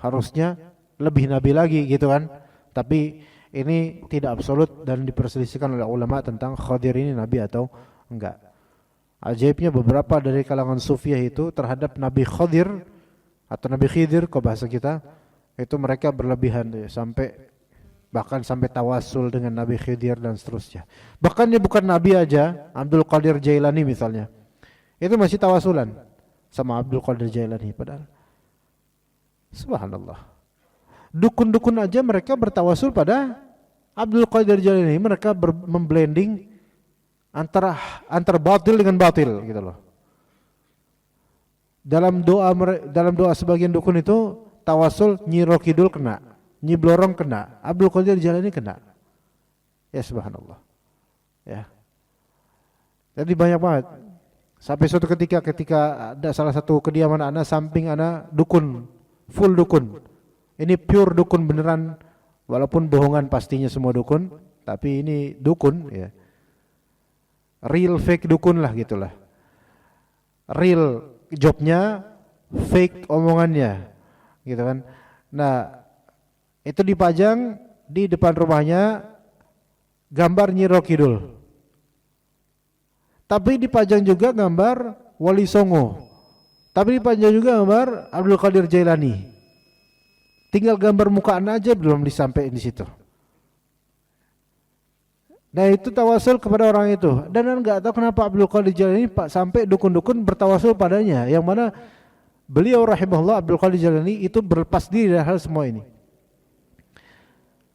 harusnya lebih Nabi lagi gitu kan. Tapi ini tidak absolut dan diperselisihkan oleh ulama tentang Khadir ini Nabi atau enggak. Ajaibnya beberapa dari kalangan Sufiah itu terhadap Nabi Khadir atau Nabi Khidir ke bahasa kita, itu mereka berlebihan ya, bahkan sampai tawasul dengan Nabi Khidir dan seterusnya. Bahkan dia bukan Nabi aja, Abdul Qadir Jailani misalnya, itu masih tawasulan sama Abdul Qadir Jailani. Padahal subhanallah, dukun-dukun aja mereka bertawasul pada Abdul Qadir Jailani. Mereka memblending antara batil dengan batil gitu loh. Dalam doa sebagian dukun itu tawasul Nyi Rokidul kena, Nyi Blorong kena, Abdul Qadir Jailani kena. Ya subhanallah. Ya. Jadi banyak banget. Sampai suatu ketika ada salah satu kediaman anak, samping anak dukun, full dukun. Ini pure dukun beneran, walaupun bohongan pastinya semua dukun, tapi ini dukun ya. Real fake dukun lah gitulah. Real jobnya, fake omongannya. Gitu kan. Nah, itu dipajang di depan rumahnya gambar Nyi Ro Kidul. Tapi dipajang juga gambar Wali Songo. Tapi dipajang juga gambar Abdul Qadir Jailani. Tinggal gambar mukaan aja belum disampaikan di situ. Nah, itu tawasul kepada orang itu. Dan enggak tahu kenapa Abdul Qadir Jailani sampai dukun-dukun bertawasul padanya, yang mana beliau rahimahullah Abdul Qadir Jailani itu berlepas diri dari hal semua ini.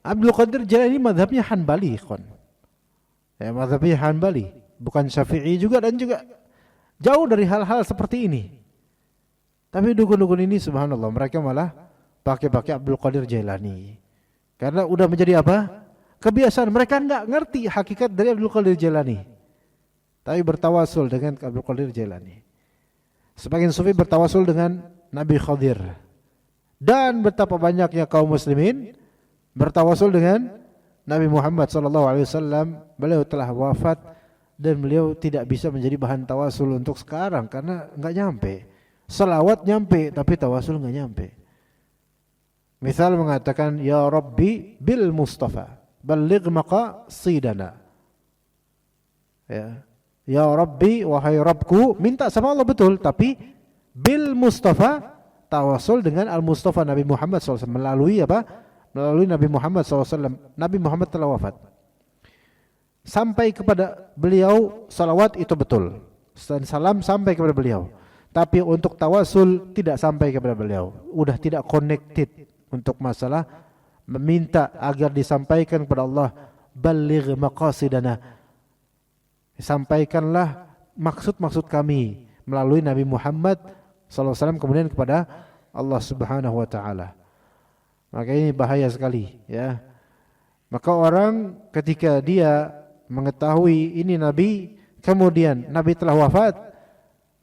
Abdul Qadir Jailani mazhabnya Hanbali, ikhwan. Ya, mazhabnya Hanbali, bukan Syafi'i juga, dan juga jauh dari hal-hal seperti ini. Tapi dukun-dukun ini subhanallah mereka malah pakai Abdul Qadir Jailani. Karena udah menjadi apa? Kebiasaan. Mereka enggak ngerti hakikat dari Abdul Qadir Jailani, tapi bertawasul dengan Abdul Qadir Jailani. Sebagian sufi bertawasul dengan Nabi Khadir. Dan betapa banyaknya kaum muslimin bertawasul dengan Nabi Muhammad SAW. Beliau telah wafat dan beliau tidak bisa menjadi bahan tawasul untuk sekarang karena enggak nyampe. Selawat nyampe tapi tawasul enggak nyampe. Misal mengatakan ya Rabbi bil Mustafa balligh maqasidana. Ya Rabbi, wahai Rabbku, minta sama Allah betul, tapi bil Mustafa, tawasul dengan Al Mustafa Nabi Muhammad SAW. Melalui apa? Melalui Nabi Muhammad SAW. Nabi Muhammad telah wafat. Sampai kepada beliau salawat itu betul, dan salam sampai kepada beliau. Tapi untuk tawasul tidak sampai kepada beliau. Udah tidak connected untuk masalah meminta agar disampaikan kepada Allah, balligh maqasidana, sampaikanlah maksud-maksud kami melalui Nabi Muhammad SAW kemudian kepada Allah Subhanahu wa taala. Maka ini bahaya sekali, ya. Maka orang ketika dia mengetahui ini Nabi, kemudian Nabi telah wafat,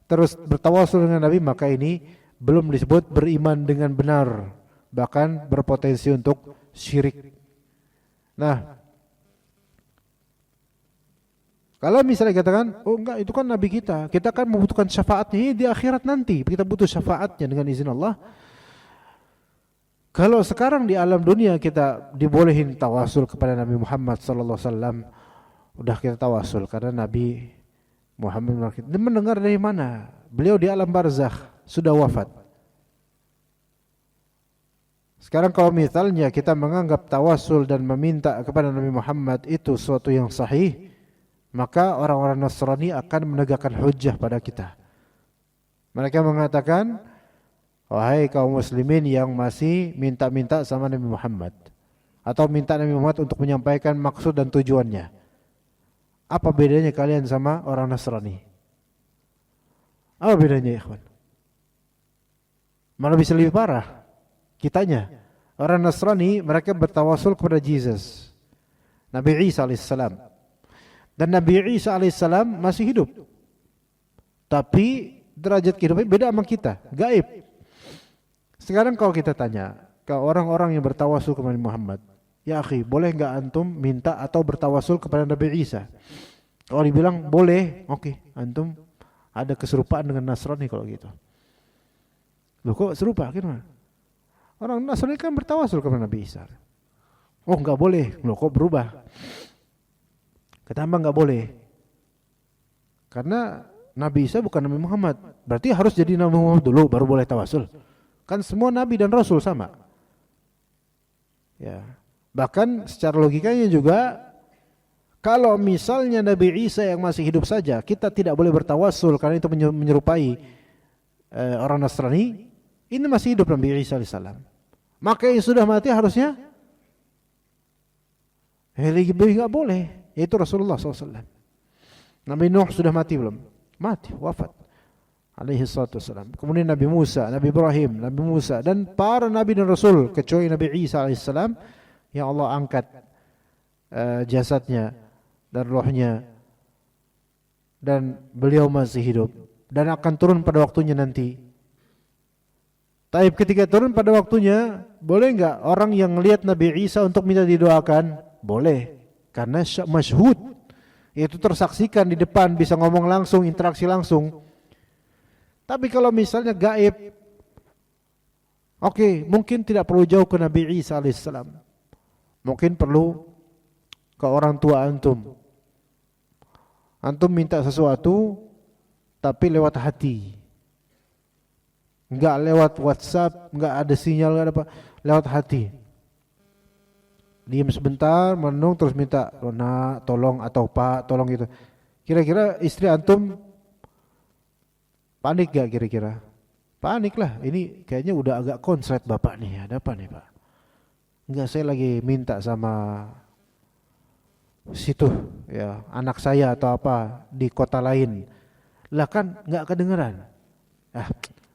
terus bertawasul dengan Nabi, maka ini belum disebut beriman dengan benar, bahkan berpotensi untuk syirik. Nah, kalau misalnya katakan, oh enggak, itu kan Nabi kita kan membutuhkan syafaatnya di akhirat nanti, kita butuh syafaatnya dengan izin Allah. Kalau sekarang di alam dunia kita dibolehin tawasul kepada Nabi Muhammad SAW, udah kita tawasul karena Nabi Muhammad mendengar dari mana? Beliau di alam barzakh sudah wafat. Sekarang kalau misalnya kita menganggap tawasul dan meminta kepada Nabi Muhammad itu suatu yang sahih, maka orang-orang Nasrani akan menegakkan hujjah pada kita. Mereka mengatakan, wahai kaum muslimin yang masih minta-minta sama Nabi Muhammad, atau minta Nabi Muhammad untuk menyampaikan maksud dan tujuannya, apa bedanya kalian sama orang Nasrani? Apa bedanya, ikhwan? Malah bisa lebih parah kitanya. Orang Nasrani mereka bertawasul kepada Jesus, Nabi Isa alaihissalam. Dan Nabi Isa alaihissalam masih hidup, tapi derajat kehidupannya beda sama kita, gaib. Sekarang kalau kita tanya ke orang-orang yang bertawasul kepada Muhammad, ya akhi, boleh enggak antum minta atau bertawasul kepada Nabi Isa? Kalau dibilang boleh, oke, antum ada keserupaan dengan Nasrani kalau gitu. Loh kok serupa? Gimana? Orang Nasrani kan bertawasul kepada Nabi Isa. Oh enggak boleh. Loh kok berubah? Kenapa enggak boleh? Karena Nabi Isa bukan Nabi Muhammad. Berarti harus jadi Nabi Muhammad dulu baru boleh tawasul. Kan semua Nabi dan Rasul sama. Ya. Bahkan secara logikanya juga, kalau misalnya Nabi Isa yang masih hidup saja kita tidak boleh bertawasul karena itu menyerupai orang Nasrani, ini masih hidup Nabi Isa alaihissalam. Maka yang sudah mati harusnya lebih enggak boleh, yaitu Rasulullah SAW. Nabi Nuh sudah mati belum? Mati, wafat alaihi salatu wassalam. Kemudian Nabi Musa, Nabi Ibrahim, Nabi Musa, dan para Nabi dan Rasul kecuali Nabi Isa alaihissalam yang Allah angkat jasadnya dan rohnya, dan beliau masih hidup dan akan turun pada waktunya nanti. Tapi ketika turun pada waktunya, boleh enggak orang yang lihat Nabi Isa untuk minta didoakan? Boleh, karena masyhud, itu tersaksikan di depan, bisa ngomong langsung, interaksi langsung. Tapi kalau misalnya gaib, Oke, mungkin tidak perlu jauh ke Nabi Isa alaihissalam. Mungkin perlu ke orang tua antum. Antum minta sesuatu tapi lewat hati. Enggak lewat WhatsApp, enggak ada sinyal, enggak ada apa, lewat hati. Diam sebentar, merenung terus minta, "Nak, tolong," atau "Pak, tolong," gitu. Kira-kira istri antum panik gak kira-kira? Panik lah, ini kayaknya udah agak konslet bapak nih, ada apa nih Pak? Enggak, saya lagi minta sama situ ya, anak saya atau apa di kota lain. Lah kan enggak kedengeran.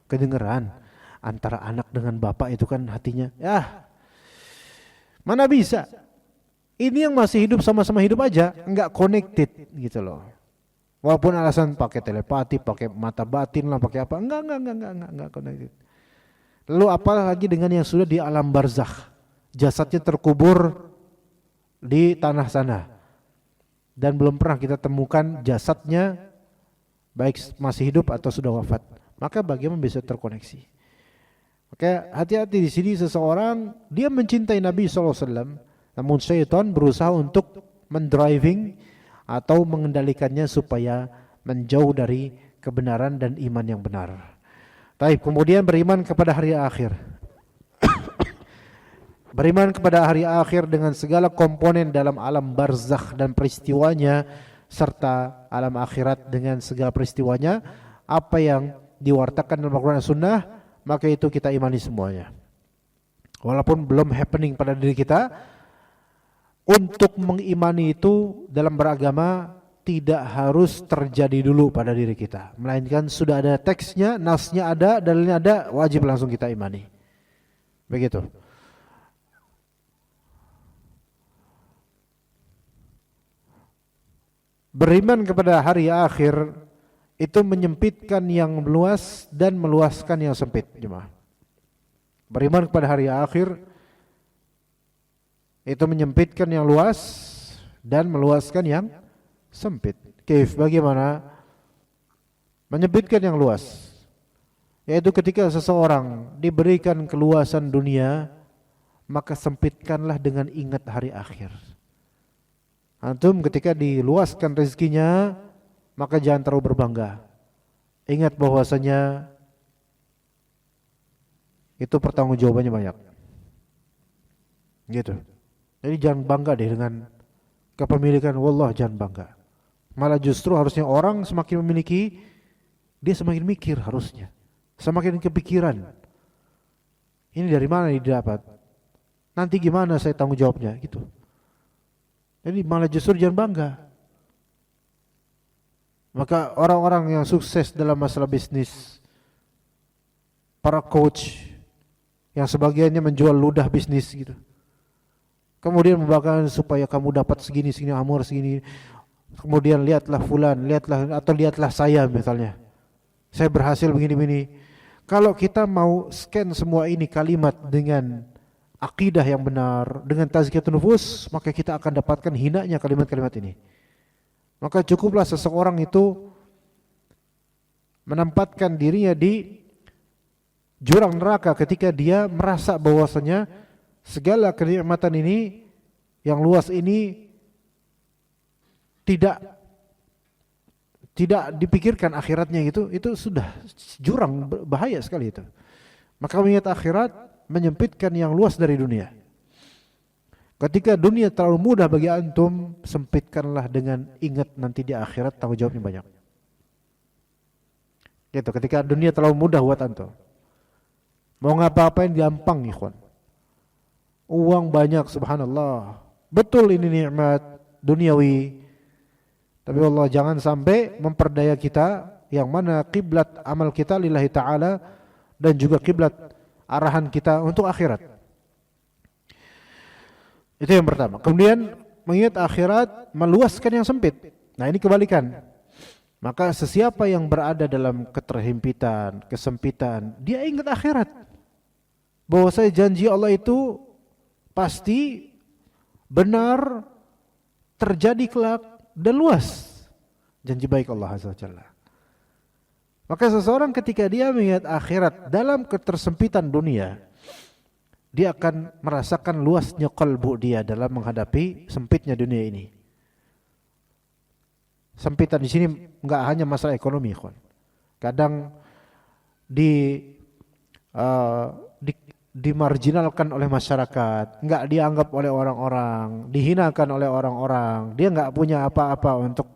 Kedengeran antara anak dengan bapak itu kan hatinya. Mana bisa? Ini yang masih hidup sama-sama hidup aja, enggak connected gitu loh. Walaupun alasan pakai telepati, pakai mata batin lah, pakai apa? Enggak connected. Lalu apalagi dengan yang sudah di alam barzakh, jasadnya terkubur di tanah sana dan belum pernah kita temukan jasadnya baik masih hidup atau sudah wafat. Maka bagaimana bisa terkoneksi? Maka hati-hati di sini, seseorang dia mencintai Nabi SAW, namun syaitan berusaha untuk mendriving atau mengendalikannya supaya menjauh dari kebenaran dan iman yang benar. Taib, kemudian beriman kepada hari akhir. Beriman kepada hari akhir dengan segala komponen dalam alam barzakh dan peristiwanya, serta alam akhirat dengan segala peristiwanya, apa yang diwartakan dalam Al-Quran dan Sunnah, maka itu kita imani semuanya. Walaupun belum happening pada diri kita, untuk mengimani itu dalam beragama tidak harus terjadi dulu pada diri kita, melainkan sudah ada teksnya, nasnya ada, dalilnya ada, wajib langsung kita imani. Begitu. Beriman kepada hari akhir itu menyempitkan yang luas dan meluaskan yang sempit, jemaah. Beriman kepada hari akhir itu menyempitkan yang luas dan meluaskan yang sempit. Bagaimana? Menyempitkan yang luas, yaitu ketika seseorang diberikan keluasan dunia, maka sempitkanlah dengan ingat hari akhir. Antum ketika diluaskan rezekinya, maka jangan terlalu berbangga. Ingat bahwasanya itu pertanggungjawabannya banyak. Gitu. Jadi jangan bangga deh dengan kepemilikan. Wallah, jangan bangga. Malah justru harusnya orang semakin memiliki, dia semakin mikir harusnya. Semakin kepikiran. Ini dari mana didapat? Nanti gimana saya tanggung jawabnya gitu. Jadi malah justru jangan bangga. Maka orang-orang yang sukses dalam masalah bisnis, para coach yang sebagiannya menjual ludah bisnis gitu, kemudian membagikan supaya kamu dapat segini amur segini, kemudian lihatlah fulan, lihatlah saya misalnya, saya berhasil begini. Kalau kita mau scan semua ini kalimat dengan akidah yang benar, dengan tazkiyatun nufus, maka kita akan dapatkan hinanya kalimat-kalimat ini. Maka cukuplah seseorang itu menempatkan dirinya di jurang neraka ketika dia merasa bahwasanya segala kenikmatan ini yang luas ini tidak dipikirkan akhiratnya gitu, itu sudah jurang bahaya sekali itu. Maka mengingat akhirat menyempitkan yang luas dari dunia. Ketika dunia terlalu mudah bagi antum, sempitkanlah dengan ingat nanti di akhirat tanggung jawabnya banyak. Gitu, ketika dunia terlalu mudah buat antum, mau ngapa-ngapain gampang, ikhwan. Uang banyak, subhanallah. Betul ini nikmat duniawi. Tapi Allah jangan sampai memperdaya kita yang mana kiblat amal kita lillahi ta'ala dan juga kiblat arahan kita untuk akhirat. Itu yang pertama. Kemudian mengingat akhirat meluaskan yang sempit. Nah ini kebalikan. Maka sesiapa yang berada dalam keterhimpitan, kesempitan, dia ingat akhirat. Bahwa saya janji Allah itu pasti benar, terjadi kelak dan luas. Janji baik Allah Azza wa Jalla. Maka seseorang ketika dia mengingat akhirat dalam ketersempitan dunia, dia akan merasakan luasnya qalbu dia dalam menghadapi sempitnya dunia ini. Sempitan di sini enggak hanya masalah ekonomi, kawan. Kadang dimarginalkan oleh masyarakat, enggak dianggap oleh orang-orang, dihinakan oleh orang-orang. Dia enggak punya apa-apa untuk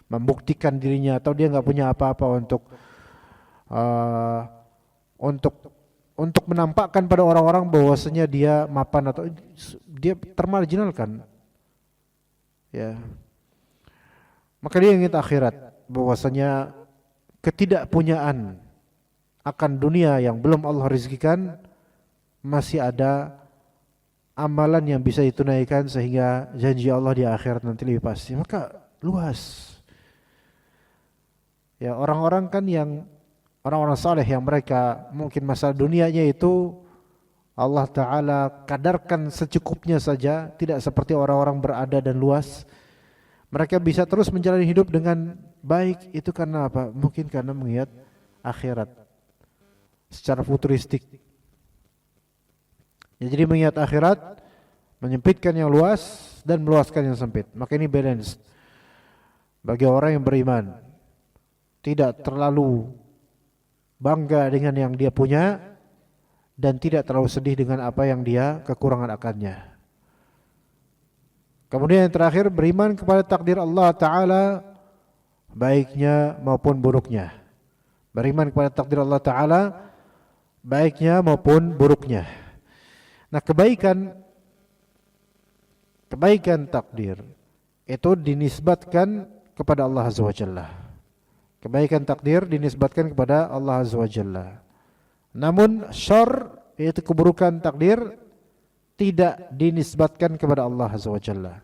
membuktikan dirinya, atau dia enggak punya apa-apa untuk menampakkan pada orang-orang bahwasanya dia mapan atau dia termarginalkan. Ya. Maka dia ingat akhirat, bahwasanya ketidakpunyaan akan dunia yang belum Allah rezekikan, masih ada amalan yang bisa ditunaikan sehingga janji Allah di akhirat nanti lebih pasti. Maka luas. Ya, orang-orang kan yang orang-orang saleh yang mereka mungkin masalah dunianya itu Allah Ta'ala kadarkan secukupnya saja, tidak seperti orang-orang berada dan luas. Mereka bisa terus menjalani hidup dengan baik, itu karena apa? Mungkin karena mengingat akhirat secara futuristik. Ya, jadi mengingat akhirat, menyempitkan yang luas dan meluaskan yang sempit. Maka ini balance bagi orang yang beriman. Tidak terlalu bangga dengan yang dia punya dan tidak terlalu sedih dengan apa yang dia kekurangan akannya. Kemudian yang terakhir, beriman kepada takdir Allah Ta'ala, baiknya maupun buruknya. Beriman kepada takdir Allah Ta'ala, baiknya maupun buruknya. Nah, kebaikan takdir itu dinisbatkan kepada Allah Azza wa Jalla. Kebaikan takdir dinisbatkan kepada Allah Azza wa Jalla. Namun syarr, yaitu keburukan takdir, tidak dinisbatkan kepada Allah Azza wa Jalla.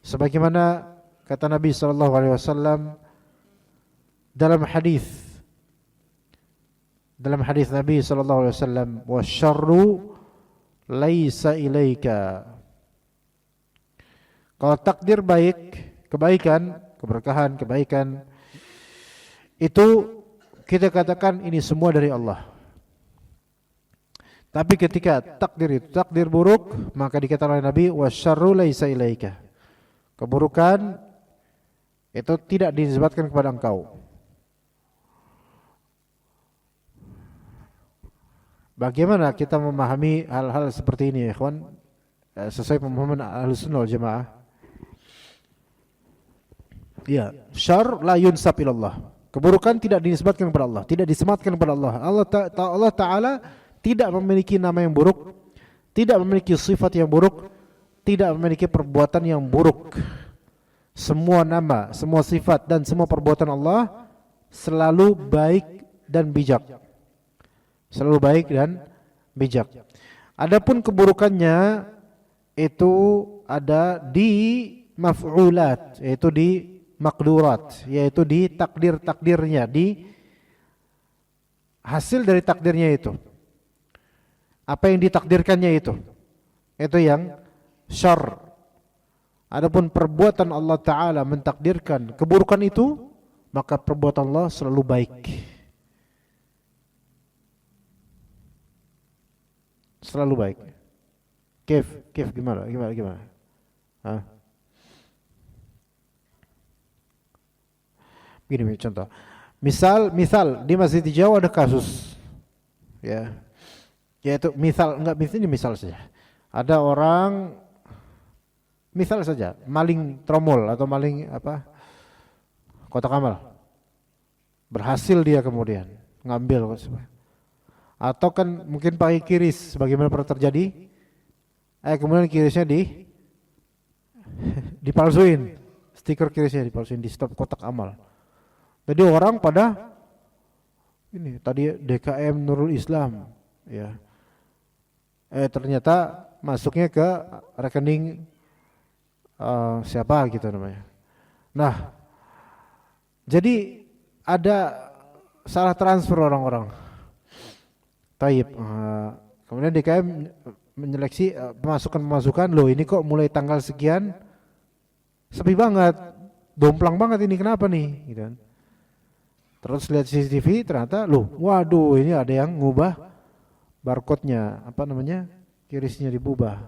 Sebagaimana kata Nabi sallallahu alaihi wasallam dalam hadis Nabi sallallahu alaihi wasallam, "Wasyarru laisa ilaika." Kalau takdir baik, kebaikan, keberkahan, kebaikan itu kita katakan ini semua dari Allah. Tapi ketika takdir itu takdir buruk, maka dikatakan oleh Nabi, wasyarru laisa ilaika. Keburukan itu tidak dinisbatkan kepada engkau. Bagaimana kita memahami hal-hal seperti ini, ya ikhwan? Sesuai pemahaman Ahlussunnah wal Jamaah. Ya, syarr la yunsab ilallah. Keburukan tidak dinisbatkan kepada Allah, tidak disematkan kepada Allah. Allah Ta'ala tidak memiliki nama yang buruk, tidak memiliki sifat yang buruk, tidak memiliki perbuatan yang buruk. Semua nama, semua sifat dan semua perbuatan Allah selalu baik dan bijak. Selalu baik dan bijak. Adapun keburukannya itu ada di maf'ulat, yaitu di maqdurat, yaitu di takdir-takdirnya, di hasil dari takdirnya itu. Apa yang ditakdirkannya itu yang syarr. Adapun perbuatan Allah Ta'ala mentakdirkan keburukan itu, maka perbuatan Allah selalu baik, selalu baik. Kif gimana? Hah? Begini contoh. Misal di Masjid Jawa ada kasus, ya. Yaitu misal saja. Ada orang, misal saja, maling tromol atau maling kotak amal. Berhasil dia kemudian ngambil. Atau kan mungkin pakai kiris, sebagaimana pernah terjadi. Kemudian kirisnya dipalsuin. Stiker kirisnya dipalsuin di stop kotak amal. Jadi orang pada ini tadi DKM Nurul Islam, ya. Ternyata masuknya ke rekening siapa gitu namanya. Nah, jadi ada salah transfer orang-orang. Taib. Kemudian DKM menyeleksi pemasukan. Loh, ini kok mulai tanggal sekian sepi banget, domplang banget ini, kenapa nih? Gitu kan. Terus lihat CCTV, ternyata loh, waduh, ini ada yang ngubah barcode-nya, Kirisnya diubah.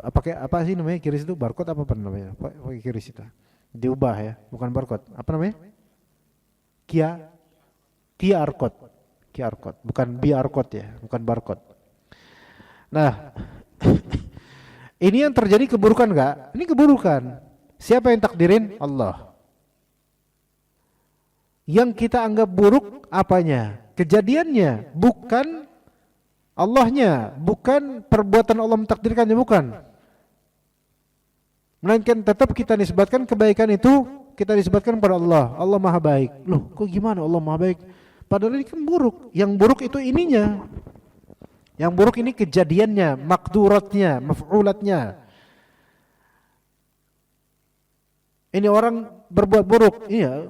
Pakai apa sih namanya kiris itu? Barcode apa namanya? Pakai kiris itu. Diubah ya, bukan barcode. Apa namanya? QR code. QR code, bukan BR code ya, bukan barcode. Nah, ini yang terjadi keburukan enggak? Ini keburukan. Siapa yang takdirin? Allah. Yang kita anggap buruk apanya? Kejadiannya, bukan Allahnya, bukan perbuatan Allah mentakdirkannya, bukan. Melainkan tetap kita nisbatkan kebaikan itu, kita nisbatkan kepada Allah. Allah Maha Baik. Loh, kok gimana Allah Maha Baik? Padahal ini kan buruk. Yang buruk itu ininya. Yang buruk ini kejadiannya, makduratnya, maf'ulatnya. Ini orang berbuat buruk, iya.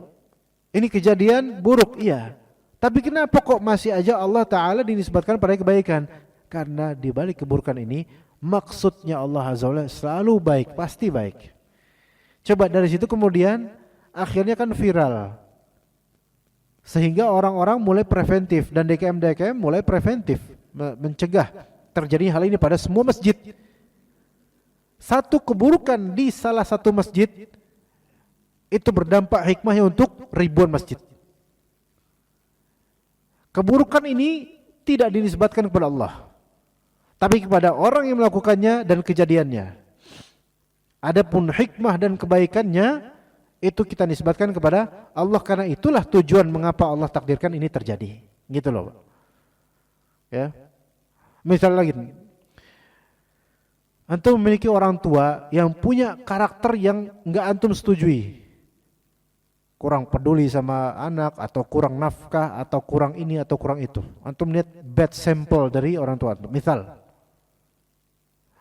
Ini kejadian buruk, iya. Tapi kenapa kok masih aja Allah Ta'ala dinisbatkan pada kebaikan? Karena di balik keburukan ini, maksudnya Allah Azza wa Jalla selalu baik, pasti baik. Coba dari situ kemudian akhirnya kan viral. Sehingga orang-orang mulai preventif dan DKM mulai preventif mencegah terjadi hal ini pada semua masjid. Satu keburukan di salah satu masjid itu berdampak hikmahnya untuk ribuan masjid. Keburukan ini tidak dinisbatkan kepada Allah, tapi kepada orang yang melakukannya dan kejadiannya. Adapun hikmah dan kebaikannya itu kita nisbatkan kepada Allah, karena itulah tujuan mengapa Allah takdirkan ini terjadi. Gitu loh. Ya. Misal lagi, antum memiliki orang tua yang punya karakter yang enggak antum setujui. Kurang peduli sama anak, atau kurang nafkah, atau kurang ini atau kurang itu. Antum lihat bad sample dari orang tua. Misal,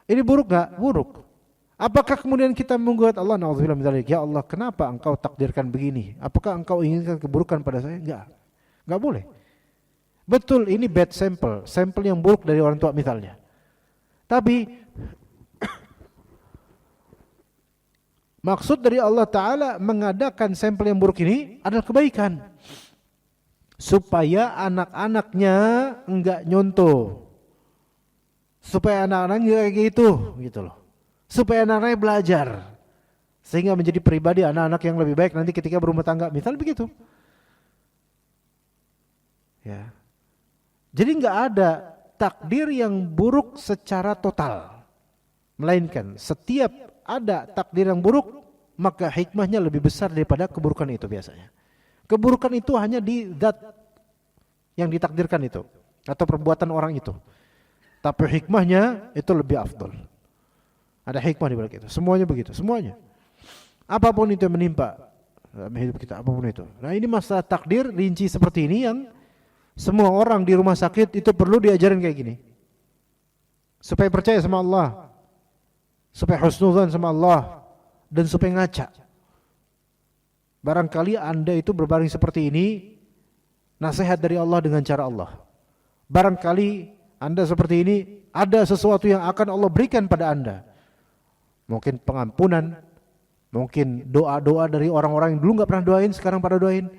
ini buruk enggak? Buruk. Apakah kemudian kita menggugat Allah, na'udzubillah min dzalik, ya Allah kenapa engkau takdirkan begini? Apakah engkau inginkan keburukan pada saya? Enggak boleh. Betul, ini bad sample, sampel yang buruk dari orang tua misalnya. Tapi maksud dari Allah Ta'ala mengadakan sampel yang buruk ini adalah kebaikan, supaya anak-anaknya enggak nyontoh, supaya anak-anaknya enggak kayak gitu loh. Supaya anak-anaknya belajar, sehingga menjadi pribadi anak-anak yang lebih baik nanti ketika berumah tangga, misal begitu. Ya. Jadi enggak ada takdir yang buruk secara total, melainkan setiap ada takdir yang buruk, maka hikmahnya lebih besar daripada keburukan itu biasanya. Keburukan itu hanya di zat yang ditakdirkan itu, atau perbuatan orang itu. Tapi hikmahnya itu lebih afdol. Ada hikmah di balik itu. Semuanya begitu, semuanya. Apapun itu yang menimpa dalam hidup kita, apapun itu. Nah, ini masalah takdir rinci seperti ini yang semua orang di rumah sakit itu perlu diajarin kayak gini. Supaya percaya sama Allah, supaya husnudzan sama Allah, dan supaya ngaca. Barangkali Anda itu berbaring seperti ini, nasihat dari Allah dengan cara Allah. Barangkali Anda seperti ini, ada sesuatu yang akan Allah berikan pada Anda. Mungkin pengampunan, mungkin doa-doa dari orang-orang yang dulu enggak pernah doain, sekarang pada doain.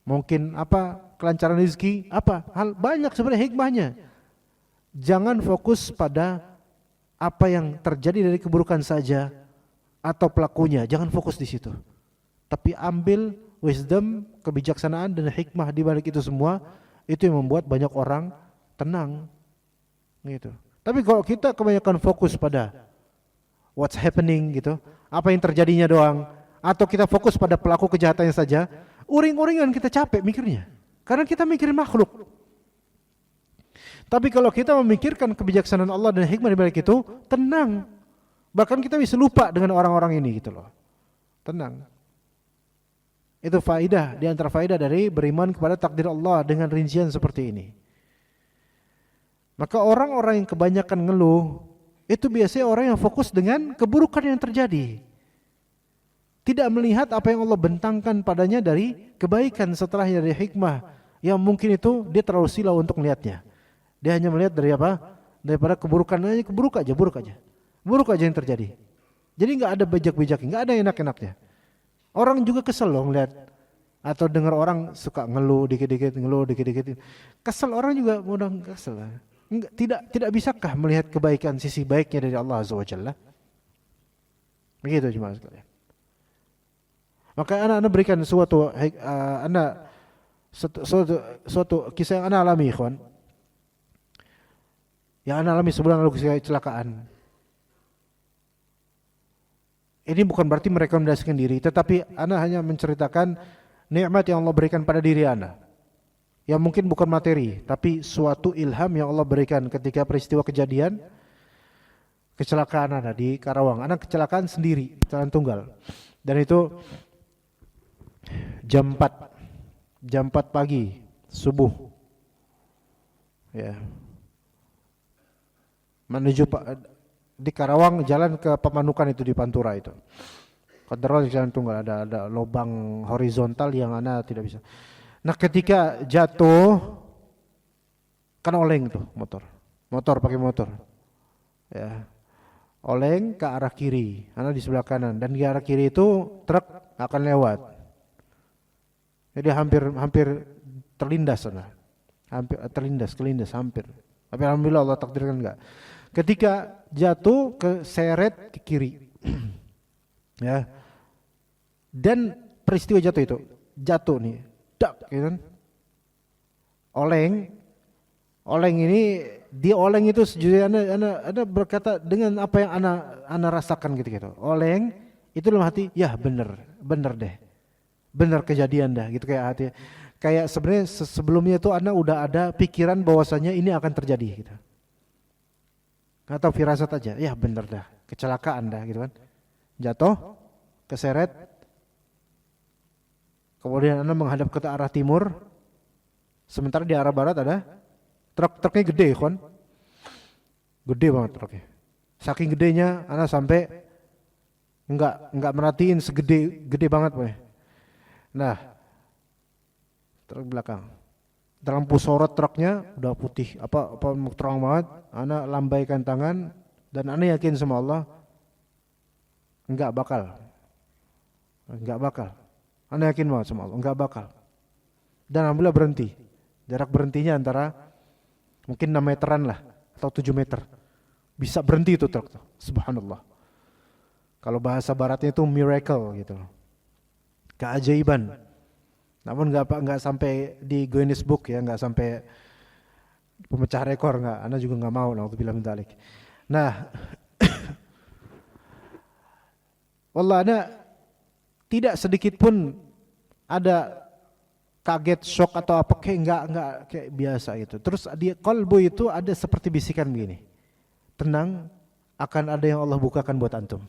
Mungkin apa? Kelancaran rezeki, apa? Hal banyak sebenarnya hikmahnya. Jangan fokus pada apa yang terjadi dari keburukan saja atau pelakunya, jangan fokus di situ. Tapi ambil wisdom, kebijaksanaan dan hikmah di balik itu semua, itu yang membuat banyak orang tenang. Gitu. Tapi kalau kita kebanyakan fokus pada what's happening gitu, apa yang terjadinya doang, atau kita fokus pada pelaku kejahatannya saja, uring-uringan kita capek mikirnya. Karena kita mikirin makhluk. Tapi kalau kita memikirkan kebijaksanaan Allah dan hikmah di balik itu, tenang. Bahkan kita bisa lupa dengan orang-orang ini gitu loh. Tenang. Itu faidah, di antara faidah dari beriman kepada takdir Allah dengan rincian seperti ini. Maka orang-orang yang kebanyakan ngeluh, itu biasanya orang yang fokus dengan keburukan yang terjadi. Tidak melihat apa yang Allah bentangkan padanya dari kebaikan setelahnya, dari hikmah, yang mungkin itu dia terlalu silau untuk melihatnya. Dia hanya melihat dari apa? Daripada keburukan aja, buruk aja yang terjadi. Jadi enggak ada bijak-bijaknya, enggak ada enak-enaknya. Orang juga kesel loh ngelihat atau dengar orang suka ngeluh dikit-dikit. Kesel, orang juga mudah kesel. Tidak bisakah melihat kebaikan sisi baiknya dari Allah Azza wa Jalla? Begitu jemaah sekalian. Maka anak berikan suatu kisah yang anak alami, ikhwan. Yang anak alami sebulan lalu kecelakaan. Ini bukan berarti merekomendasikan diri, tetapi anak hanya menceritakan nikmat yang Allah berikan pada diri anak. Yang mungkin bukan materi, tapi suatu ilham yang Allah berikan ketika peristiwa kejadian kecelakaan anak di Karawang. Anak kecelakaan sendiri, jalan tunggal. Dan itu jam 4 pagi, subuh. Ya. Menuju di Karawang, jalan ke Pemanukan itu di Pantura itu. Kontrol jalan tunggal, ada lubang horizontal yang anak tidak bisa. Nah, ketika jatuh kan oleng tuh motor pakai motor. Ya. Oleng ke arah kiri, anak di sebelah kanan, dan di arah kiri itu truk akan lewat. Jadi hampir terlindas sana. Kelindas hampir. Tapi alhamdulillah Allah takdirkan enggak. Ketika jatuh keseret ke kiri. Ya. Dan peristiwa jatuh nih. Dak, gitu kan. Oleng ini dia oleng itu sejujurnya ana berkata dengan apa yang ana rasakan gitu. Oleng itu dalam hati, ya bener deh. Bener kejadian dah gitu kayak hati. Kayak sebenarnya sebelumnya itu ana udah ada pikiran bahwasanya ini akan terjadi gitu. Atau firasat aja, ya bener dah, kecelakaan dah gitu kan. Jatuh, keseret. Kemudian Anda menghadap ke arah timur. Sementara di arah barat ada truknya gede kan. Gede banget truknya. Saking gedenya Anda sampai enggak merhatiin gede banget boy. Nah, truk belakang. Lampu sorot truknya udah putih, apa terang banget. Anda lambaikan tangan dan Anda yakin sama Allah enggak bakal. Anda yakin banget sama Allah, enggak bakal. Dan alhamdulillah berhenti. Jarak berhentinya antara mungkin 6 meteran lah atau 7 meter. Bisa berhenti itu truk tuh. Subhanallah. Kalau bahasa baratnya itu miracle gitu. Keajaiban. Namun enggak sampai di Guinness Book ya, enggak sampai pemecah rekor enggak. Anda juga enggak mau naudzubillah min dzalik. Nah, wallah Anda tidak sedikit pun ada kaget, shock atau apa, kayak enggak kayak biasa gitu. Terus di qalbu itu ada seperti bisikan begini. Tenang, akan ada yang Allah bukakan buat antum.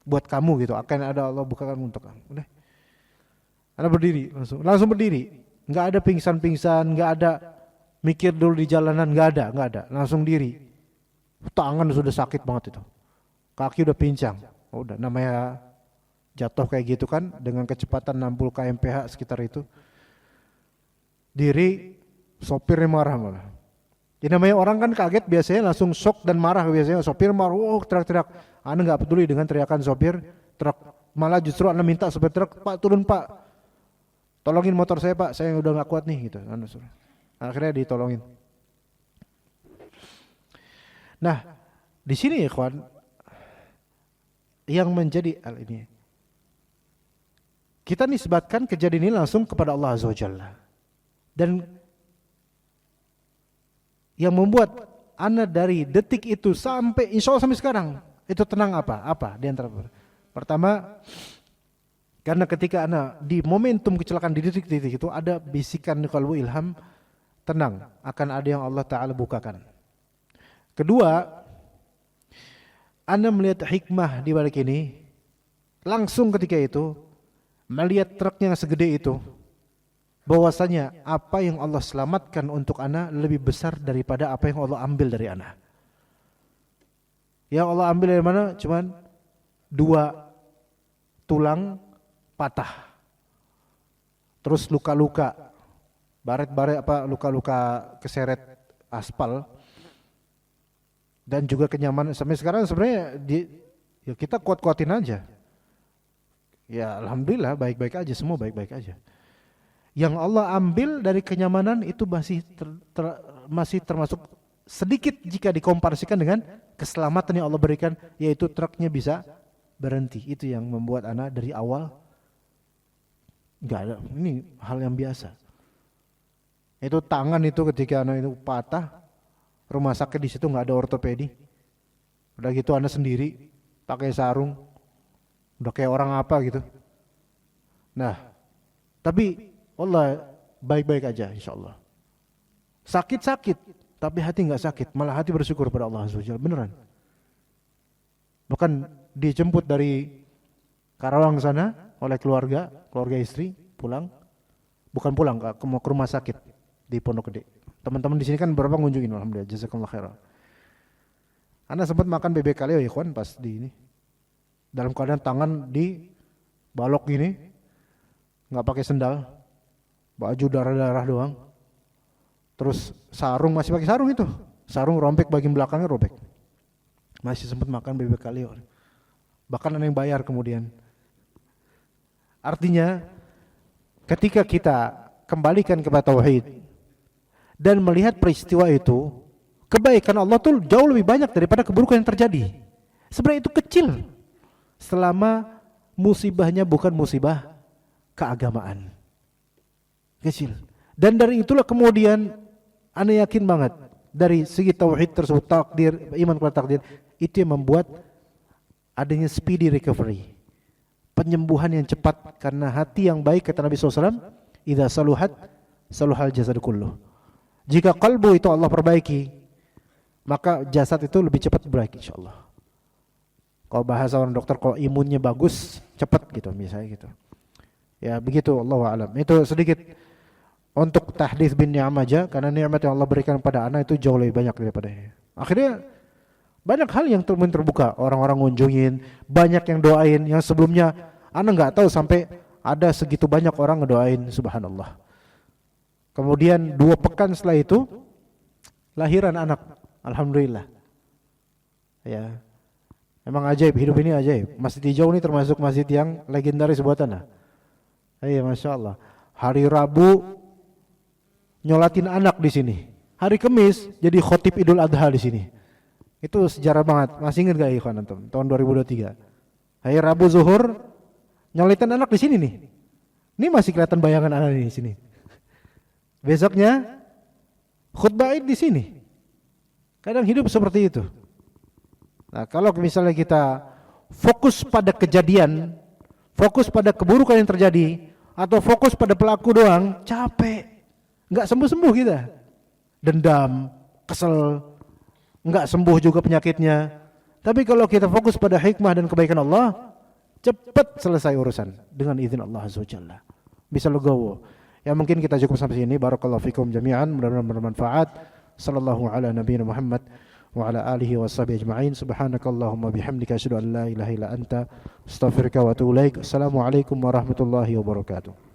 Buat kamu gitu, akan ada Allah bukakan untuk kamu. Udah. Anda berdiri langsung berdiri. Enggak ada pingsan-pingsan, enggak ada mikir dulu di jalanan, enggak ada. Langsung diri. Tangan sudah sakit banget itu. Kaki udah pincang. Udah namanya jatuh kayak gitu kan dengan kecepatan 60 km/h sekitar itu. Diri, sopirnya marah malah. Ini namanya orang kan kaget biasanya langsung shock dan marah biasanya. Sopir marah, teriak-teriak. Anda enggak peduli dengan teriakan sopir truk. Malah justru Anda minta sopir truk, "Pak, turun Pak. Tolongin motor saya Pak, saya udah enggak kuat nih," gitu. Akhirnya ditolongin. Nah, di sini ikhwan yang menjadi ini kita nisbatkan kejadian ini langsung kepada Allah Azza wa Jalla. Dan yang membuat Anda dari detik itu sampai insya Allah sampai sekarang itu tenang apa? Di antara pertama, karena ketika Anda di momentum kecelakaan di detik-detik itu ada bisikan di qalbu ilham, tenang, akan ada yang Allah Ta'ala bukakan. Kedua, Anda melihat hikmah di balik ini, langsung ketika itu melihat truk yang segede itu, bahwasanya apa yang Allah selamatkan untuk Anda lebih besar daripada apa yang Allah ambil dari Anda. Yang Allah ambil dari mana? Cuman 2 tulang patah. Terus luka-luka, baret-baret luka-luka keseret aspal, dan juga kenyamanan. Sampai sekarang sebenarnya ya kita kuat-kuatin aja. Ya alhamdulillah baik-baik aja, semua baik-baik aja. Yang Allah ambil dari kenyamanan itu masih termasuk sedikit jika dikomparasikan dengan keselamatan yang Allah berikan, yaitu truknya bisa berhenti. Itu yang membuat anak dari awal nggak ada. Ini hal yang biasa. Itu tangan itu ketika anak itu patah, rumah sakit di situ nggak ada ortopedi. Udah gitu anak sendiri pakai sarung, udah kayak orang apa gitu. Nah, tapi Allah baik-baik aja insya Allah. Sakit-sakit, tapi hati nggak sakit, malah hati bersyukur pada Allah Azza wa Jalla, beneran. Bahkan dijemput dari Karawang sana oleh keluarga istri pulang, bukan pulang ke rumah sakit di Pondok Gede. Teman-teman di sini kan berapa ngunjungin, alhamdulillah, jazakallahu khairan. Ana sempat makan bebek kaleo ya ikhwan pas di ini. Dalam keadaan tangan di balok gini, nggak pakai sendal, baju darah-darah doang. Terus sarung masih pakai sarung itu, sarung rompek bagian belakangnya robek. Masih sempat makan bebek kaleo. Bahkan ada yang bayar kemudian. Artinya ketika kita kembalikan kepada tauhid dan melihat peristiwa itu, kebaikan Allah tuh jauh lebih banyak daripada keburukan yang terjadi. Sebenarnya itu kecil selama musibahnya bukan musibah keagamaan. Kecil. Dan dari itulah kemudian ana yakin banget dari segi tauhid tersebut, takdir, iman kepada takdir, itu yang membuat adanya speedy recovery, penyembuhan yang cepat, karena hati yang baik kata Nabi SAW, idza saluhat saluhal jasad kulluh. Jika kalbu itu Allah perbaiki, maka jasad itu lebih cepat baik insyaallah. Kalau bahasa orang dokter, kalau imunnya bagus cepat gitu misalnya gitu. Ya begitu, Allahu a'lam. Itu sedikit untuk tahdits bin ni'am aja, karena nikmat yang Allah berikan pada anak itu jauh lebih banyak daripada ini. Akhirnya banyak hal yang terbuka, orang-orang ngunjungin, banyak yang doain, yang sebelumnya anak nggak tahu sampai ada segitu banyak orang ngedoain, subhanallah. Kemudian 2 pekan setelah itu lahiran anak, alhamdulillah. Ya, emang ajaib, hidup ini ajaib. Masjid Hijau ini termasuk masjid yang legendaris buat anak. Iya, masya Allah. Hari Rabu nyolatin anak di sini. Hari Kamis jadi khotib Idul Adha di sini. Itu sejarah banget. Masih ingat gak ikhwan antum? Tahun 2023. Hari Rabu zuhur nyolatin anak di sini nih. Ini masih kelihatan bayangan anak di sini. Besoknya khutbah Id di sini. Kadang hidup seperti itu. Nah, kalau misalnya kita fokus pada kejadian, fokus pada keburukan yang terjadi, atau fokus pada pelaku doang, capek. Enggak sembuh-sembuh kita. Dendam, kesel, enggak sembuh juga penyakitnya. Tapi kalau kita fokus pada hikmah dan kebaikan Allah, cepat selesai urusan dengan izin Allah Azza wa Jalla. Bisa legowo. Ya mungkin kita cukup sampai sini. Barakallahu fikum jami'an, mudah-mudahan bermanfaat. Sallallahu ala nabiyina Muhammad wa ala alihi washabihi ajma'in. Subhanakallahumma bihamdika asyhadu an la ilaha illa anta astaghfiruka wa atubu ilaik. Assalamualaikum warahmatullahi wabarakatuh.